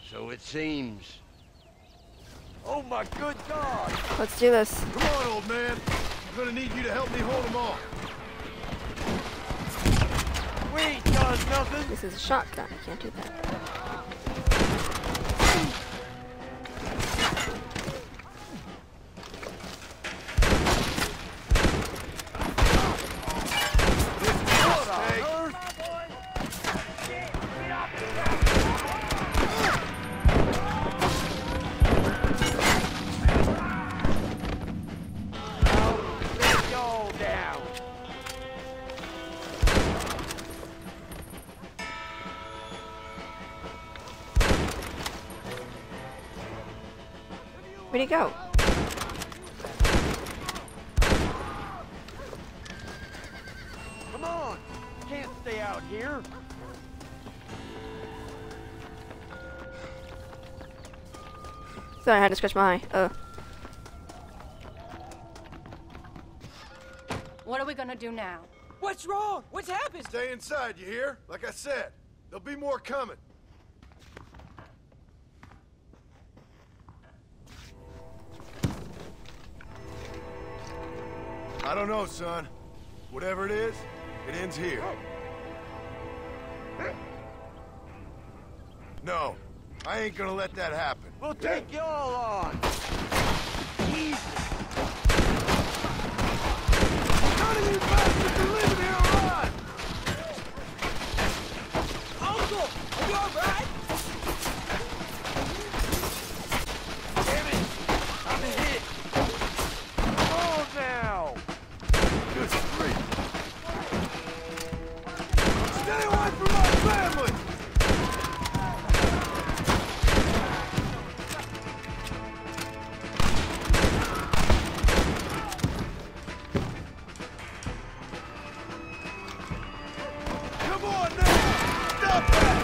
So it seems. Oh, my good God! Let's do this. Come on, old man. I'm gonna need you to help me hold them off. We ain't done nothing. This is a shotgun. I can't do that. Where'd he go? Come on! Can't stay out here. Sorry, I had to scratch my eye. Oh. What are we gonna do now? What's wrong? What's happened? Stay inside, you hear? Like I said, there'll be more coming. I don't know, son. Whatever it is, it ends here. No, I ain't gonna let that happen. We'll take you all on. Easy. None of you bastards are living here alive! Uncle, are you all right? Damn it! I'm hit. Come on now. Good grief. Stay away from my family! Come on now! Stop that!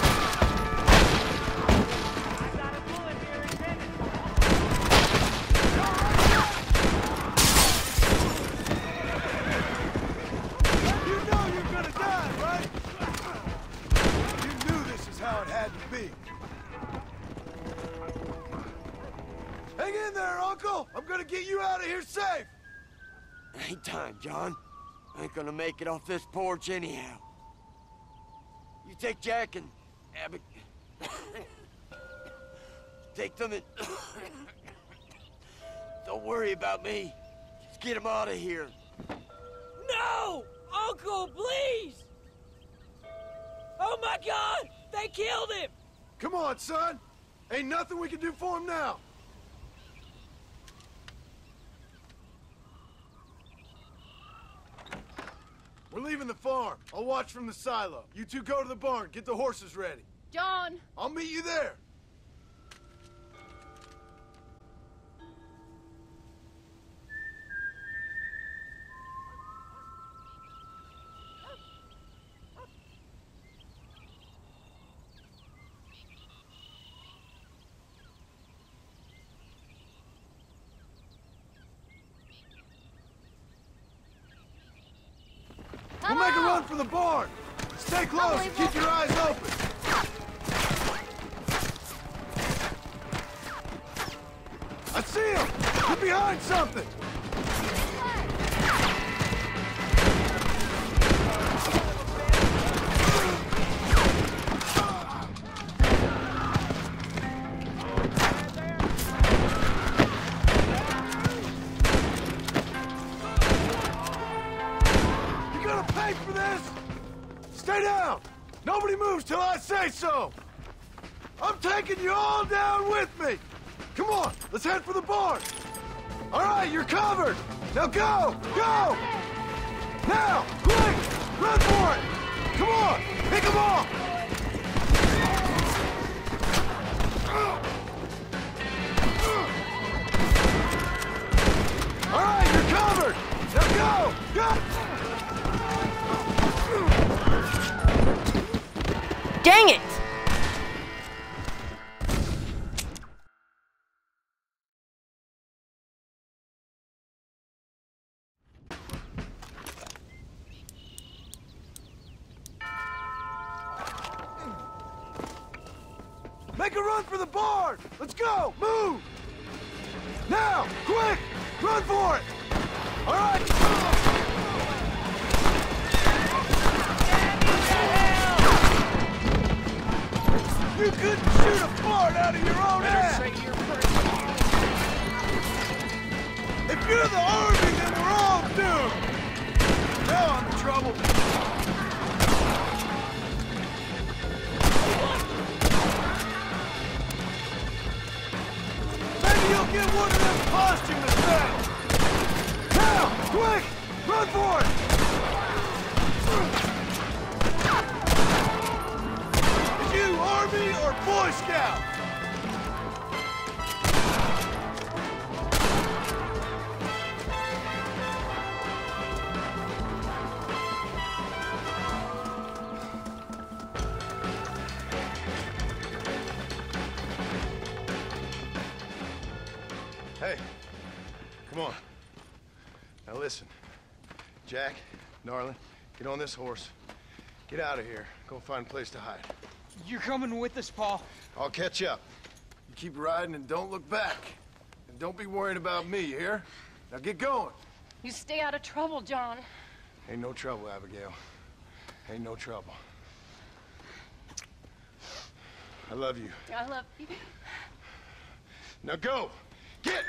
You know you're gonna die, right? You knew this is how it had to be. Hang in there, Uncle! I'm gonna get you out of here safe! Ain't time, John. I ain't gonna make it off this porch anyhow. You take Jack and Abbott. Take them and... Don't worry about me. Just get them out of here. No! Uncle, please! Oh my God! They killed him! Come on, son! Ain't nothing we can do for him now! We're leaving the farm. I'll watch from the silo. You two go to the barn, get the horses ready. John! I'll meet you there. We'll make a run for the barn. Stay close and keep your eyes open. I see him! You're behind something! For this? Stay down! Nobody moves till I say so! I'm taking you all down with me! Come on, let's head for the barn! All right, you're covered! Now go! Go! Now! Quick! Run for it! Come on! Pick them off! All right, you're covered! Now go! Go! Dang it! Make a run for the barn! Let's go! Move! Now! Quick! Run for it! All right! You couldn't shoot a fart out of your own ass! If you're the army, then we're all doomed! Now I'm in trouble. Maybe you'll get one of them posthumous medals! Now! Quick! Run for it! Army or Boy Scout? Hey, come on. Now listen. Jack, Narlin, get on this horse. Get out of here. Go find a place to hide. You're coming with us, Paul. I'll catch up. You keep riding and don't look back. And don't be worrying about me, you hear? Now get going. You stay out of trouble, John. Ain't no trouble, Abigail. Ain't no trouble. I love you. I love you. Now go! Get!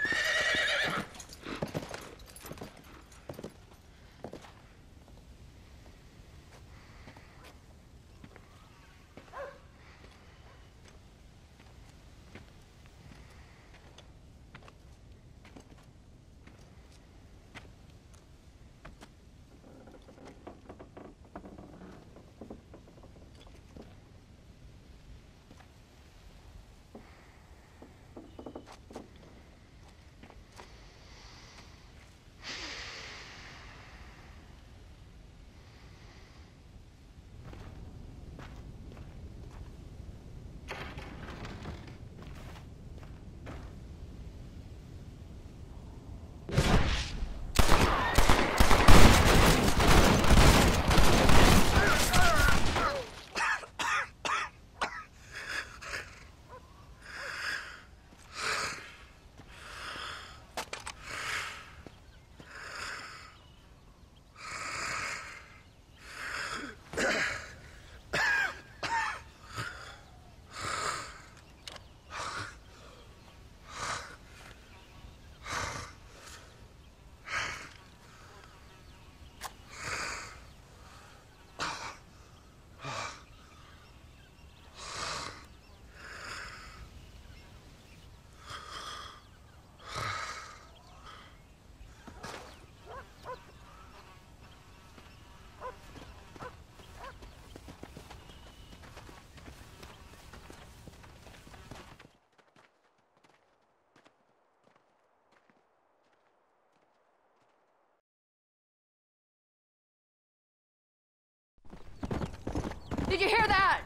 Did you hear that?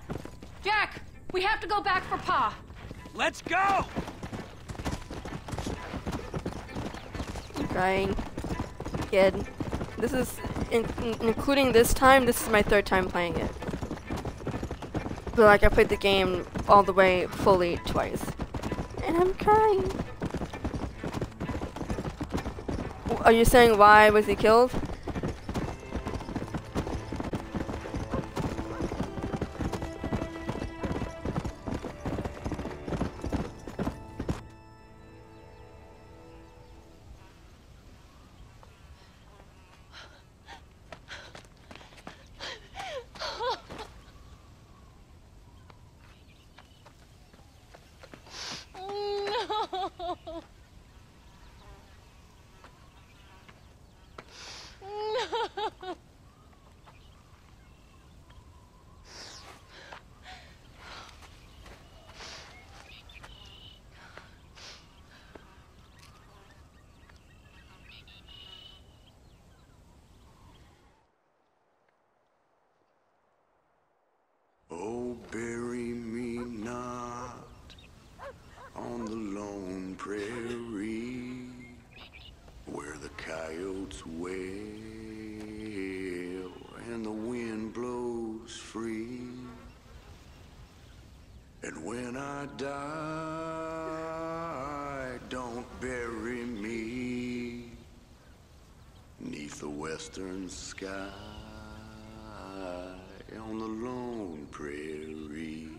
Jack, we have to go back for Pa. Let's go! I'm crying. Kid. This is, including this time, this is my 3rd time playing it. But like, I played the game all the way fully twice. And I'm crying. Are you saying why was he killed? Oh, bury me not on the lone prairie where the coyotes wail and the wind blows free. And when I die, don't bury me 'neath the western sky on the lone prairie.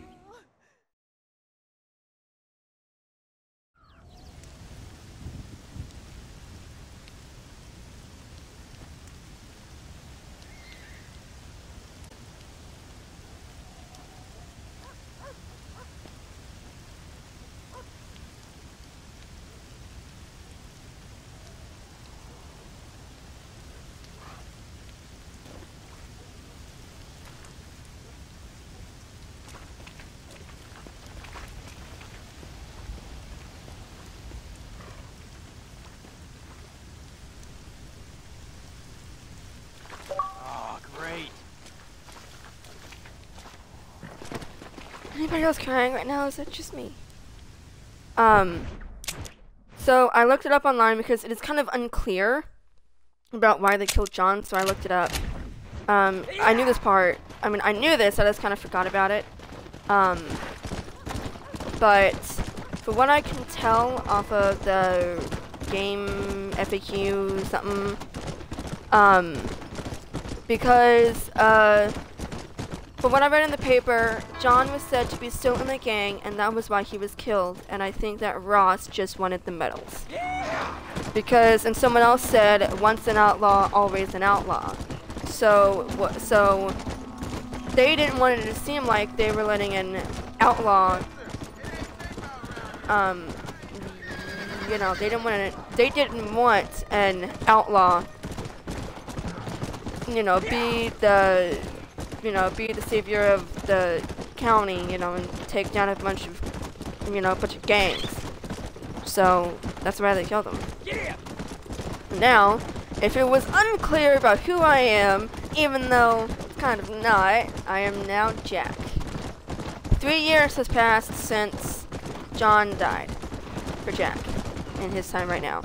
Anybody else crying right now? Is it just me? So I looked it up online because it is kind of unclear about why they killed John, so I looked it up. I knew this part. I mean, I knew this, I just kind of forgot about it. But for what I can tell off of the game FAQ something, because, from what I read in the paper, John was said to be still in the gang, and that was why he was killed. And I think that Ross just wanted the medals. Because, and someone else said, once an outlaw, always an outlaw. So they didn't want it to seem like they were letting an outlaw, you know, they didn't want an outlaw, you know, be the savior of the county, you know, and take down a bunch of gangs. So that's why they killed him. Yeah. Now, if it was unclear about who I am, even though it's kind of not, I am now Jack. 3 years has passed since John died for Jack in his time right now.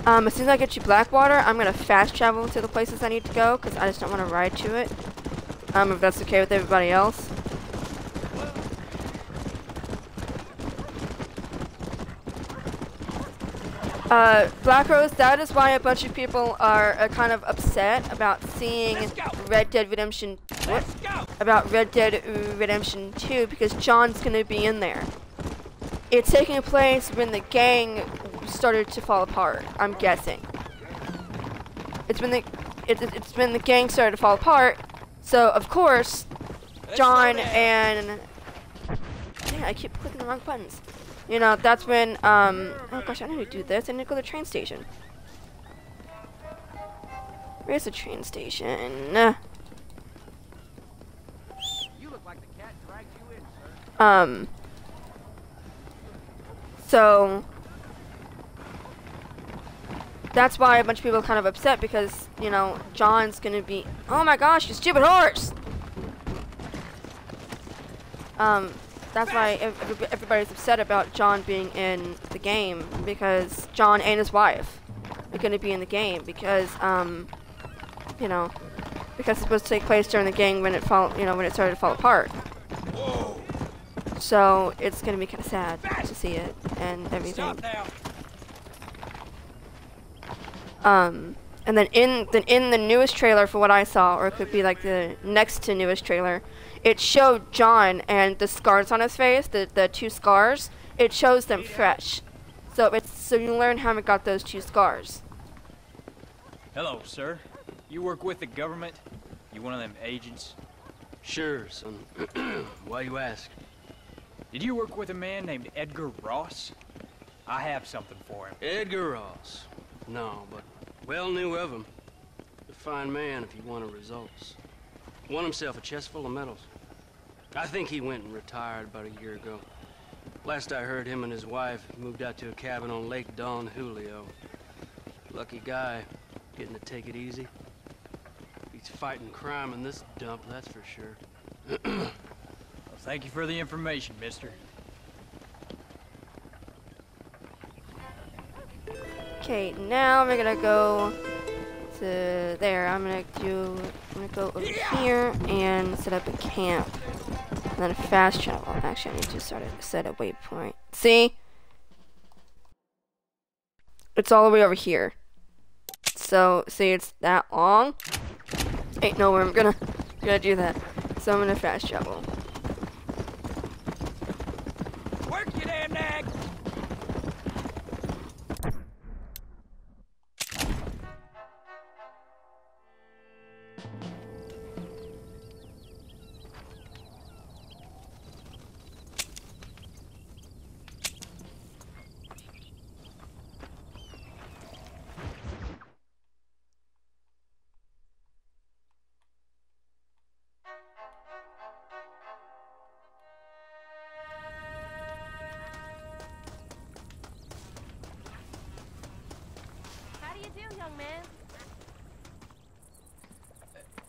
As soon as I get you Blackwater, I'm going to fast travel to the places I need to go, because I just don't want to ride to it. If that's okay with everybody else. Black Rose, that is why a bunch of people are kind of upset about seeing Red Dead Redemption... What? About Red Dead Redemption 2, because John's going to be in there. It's taking place when the gang started to fall apart, I'm guessing. It's when the gang started to fall apart, so of course John and yeah, I keep clicking the wrong buttons. You know, that's when oh gosh, I need to do this. I need to go to the train station. Where's the train station? You look like the cat dragged you in, sir. So that's why a bunch of people are kind of upset because, you know, John's gonna be, oh my gosh, you stupid horse! That's why everybody's upset about John being in the game, because John and his wife are gonna be in the game because, you know, because it's supposed to take place during the game when it when it started to fall apart. So it's gonna be kind of sad to see it and everything. And then in the newest trailer, for what I saw, or it could be like the next to newest trailer, it showed John and the scars on his face, the 2 scars. It shows them fresh, so you learn how he got those 2 scars. Hello, sir. You work with the government? You one of them agents? Sure, son. Why you ask? Did you work with a man named Edgar Ross? I have something for him. Edgar Ross? No, but well knew of him. A fine man if he wanted results. Won himself a chest full of medals. I think he went and retired about a year ago. Last I heard, him and his wife moved out to a cabin on Lake Don Julio. Lucky guy, getting to take it easy. He's fighting crime in this dump, that's for sure. Well, thank you for the information, mister. Okay, now we're gonna go to there. I'm gonna go over here and set up a camp. And then fast travel. Actually, I need to set a waypoint. See? It's all the way over here. So, see, it's that long. Ain't nowhere I'm gonna do that. So I'm gonna fast travel. Work your damn nag!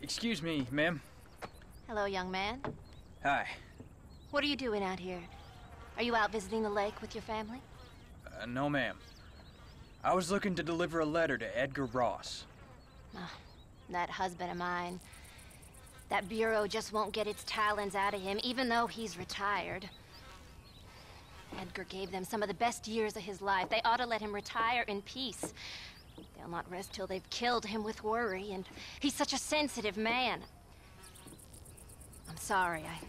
Excuse me, ma'am. Hello, young man. Hi. What are you doing out here? Are you out visiting the lake with your family? No, ma'am. I was looking to deliver a letter to Edgar Ross. Oh, that husband of mine. That bureau just won't get its talons out of him, even though he's retired. Edgar gave them some of the best years of his life. They ought to let him retire in peace. They'll not rest till they've killed him with worry, and he's such a sensitive man. I'm sorry, I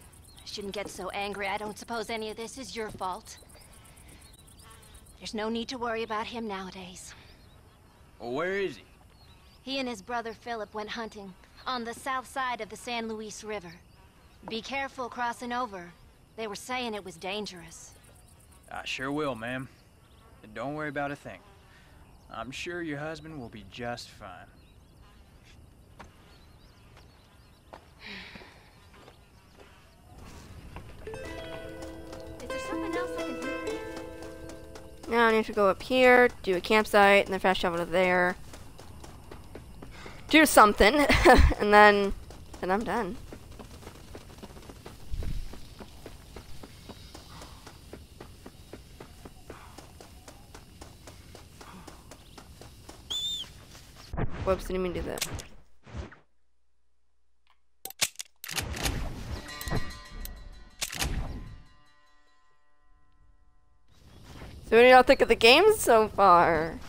shouldn't get so angry. I don't suppose any of this is your fault. There's no need to worry about him nowadays. Well, where is he? He and his brother Philip went hunting on the south side of the San Luis River. Be careful crossing over. They were saying it was dangerous. I sure will, ma'am. And don't worry about a thing. I'm sure your husband will be just fine. Is there something else I can do for you? Now I need to go up here, do a campsite, and then fast travel to there. Do something, and then I'm done. Whoops, didn't mean to do that. So what do y'all think of the game so far?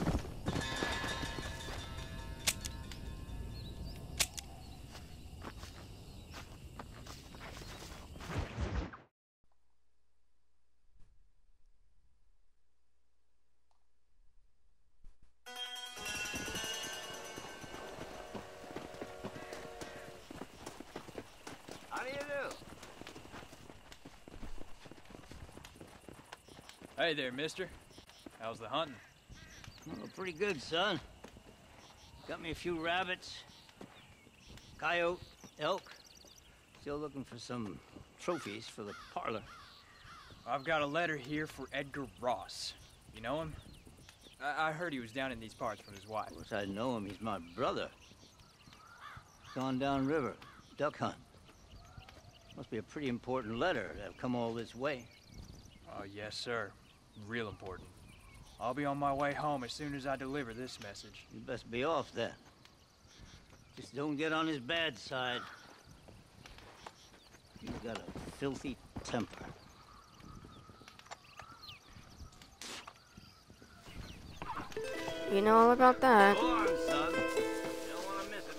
Hey there, mister. How's the hunting? Oh, pretty good, son. Got me a few rabbits, coyote, elk. Still looking for some trophies for the parlor. I've got a letter here for Edgar Ross. You know him? I heard he was down in these parts from his wife. Of course I know him. He's my brother. Gone down river, duck hunt. Must be a pretty important letter to have come all this way. Oh, yes, sir. Real important. I'll be on my way home as soon as I deliver this message. You best be off then. Just don't get on his bad side. He's got a filthy temper. You know all about that. Go on, son. Don't want to miss it.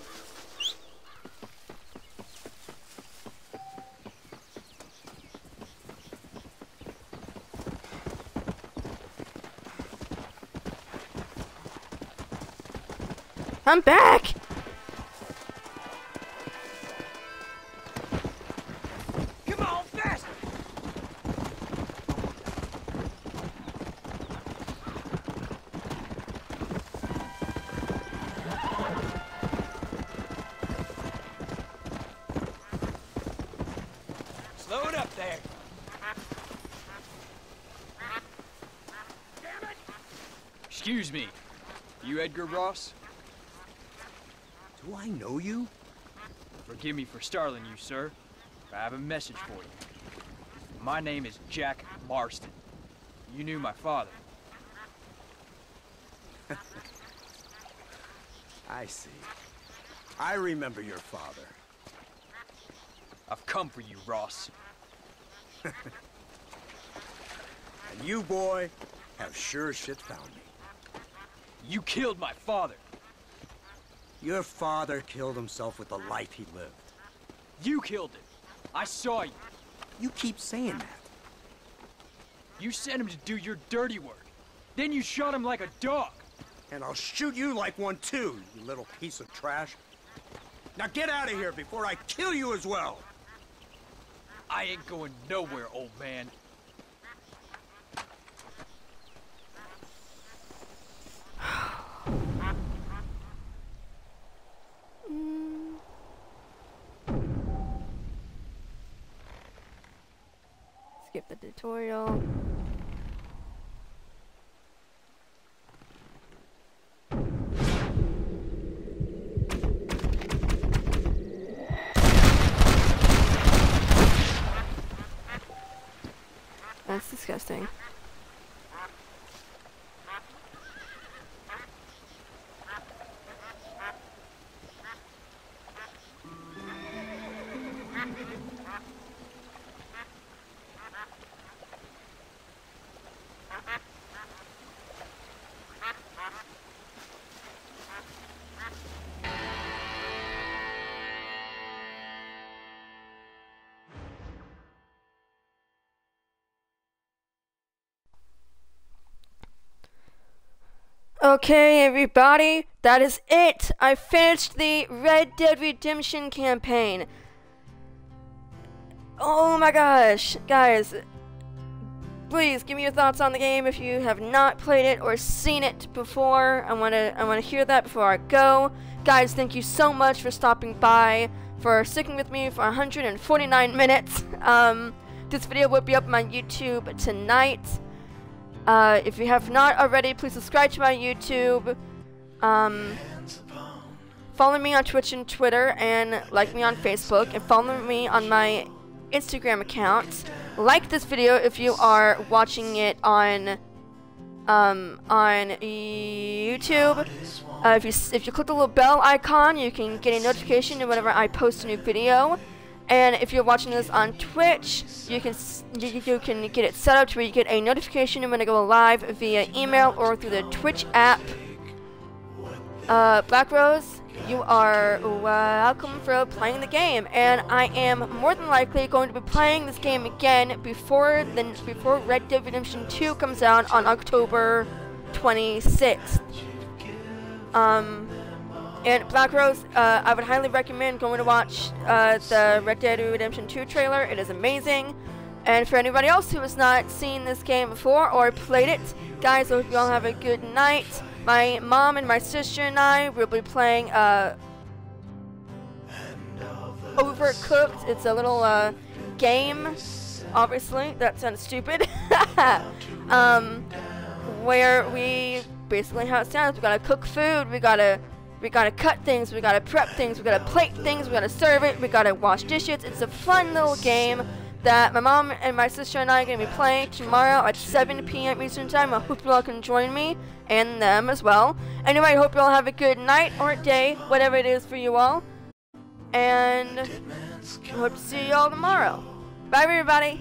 I'm back! Come on, faster! Slow it up there. Excuse me. You Edgar Ross? Do I know you? Forgive me for startling you, sir. I have a message for you. My name is Jack Marston. You knew my father. I see. I remember your father. I've come for you, Ross. And you, boy, have sure as shit found me. You killed my father. Your father killed himself with the life he lived. You killed him. I saw you. You keep saying that. You sent him to do your dirty work. Then you shot him like a dog. And I'll shoot you like one too, you little piece of trash. Now get out of here before I kill you as well. I ain't going nowhere, old man. Skip the tutorial. That's disgusting. Okay, everybody, that is it. I finished the Red Dead Redemption campaign. Oh my gosh, guys, please give me your thoughts on the game if you have not played it or seen it before. I wanna hear that before I go. Guys, thank you so much for stopping by, for sticking with me for 149 minutes. This video will be up on my YouTube tonight. If you have not already, please subscribe to my YouTube. Follow me on Twitch and Twitter, and like me on Facebook, and follow me on my Instagram account. Like this video if you are watching it on YouTube. If you click the little bell icon, you can get a notification whenever I post a new video. And if you're watching this on Twitch, you can get it set up to where you get a notification when I go live via email or through the Twitch app. Black Rose, you are welcome for playing the game, and I am more than likely going to be playing this game again before Red Dead Redemption 2 comes out on October 26th. And Black Rose, I would highly recommend going to watch the Red Dead Redemption 2 trailer. It is amazing. And for anybody else who has not seen this game before or played it, guys, I hope you all have a good night. My mom and my sister and I will be playing Overcooked. It's a little game, obviously. That sounds stupid. Where we basically how it sounds. We gotta cook food, we gotta cut things, we gotta prep things, we gotta plate things, we gotta serve it, we gotta wash dishes. It's a fun little game that my mom and my sister and I are gonna be playing tomorrow at 7 p.m. Eastern Time. I hope you all can join me and them as well. Anyway, I hope you all have a good night or day, whatever it is for you all. And I hope to see you all tomorrow. Bye, everybody.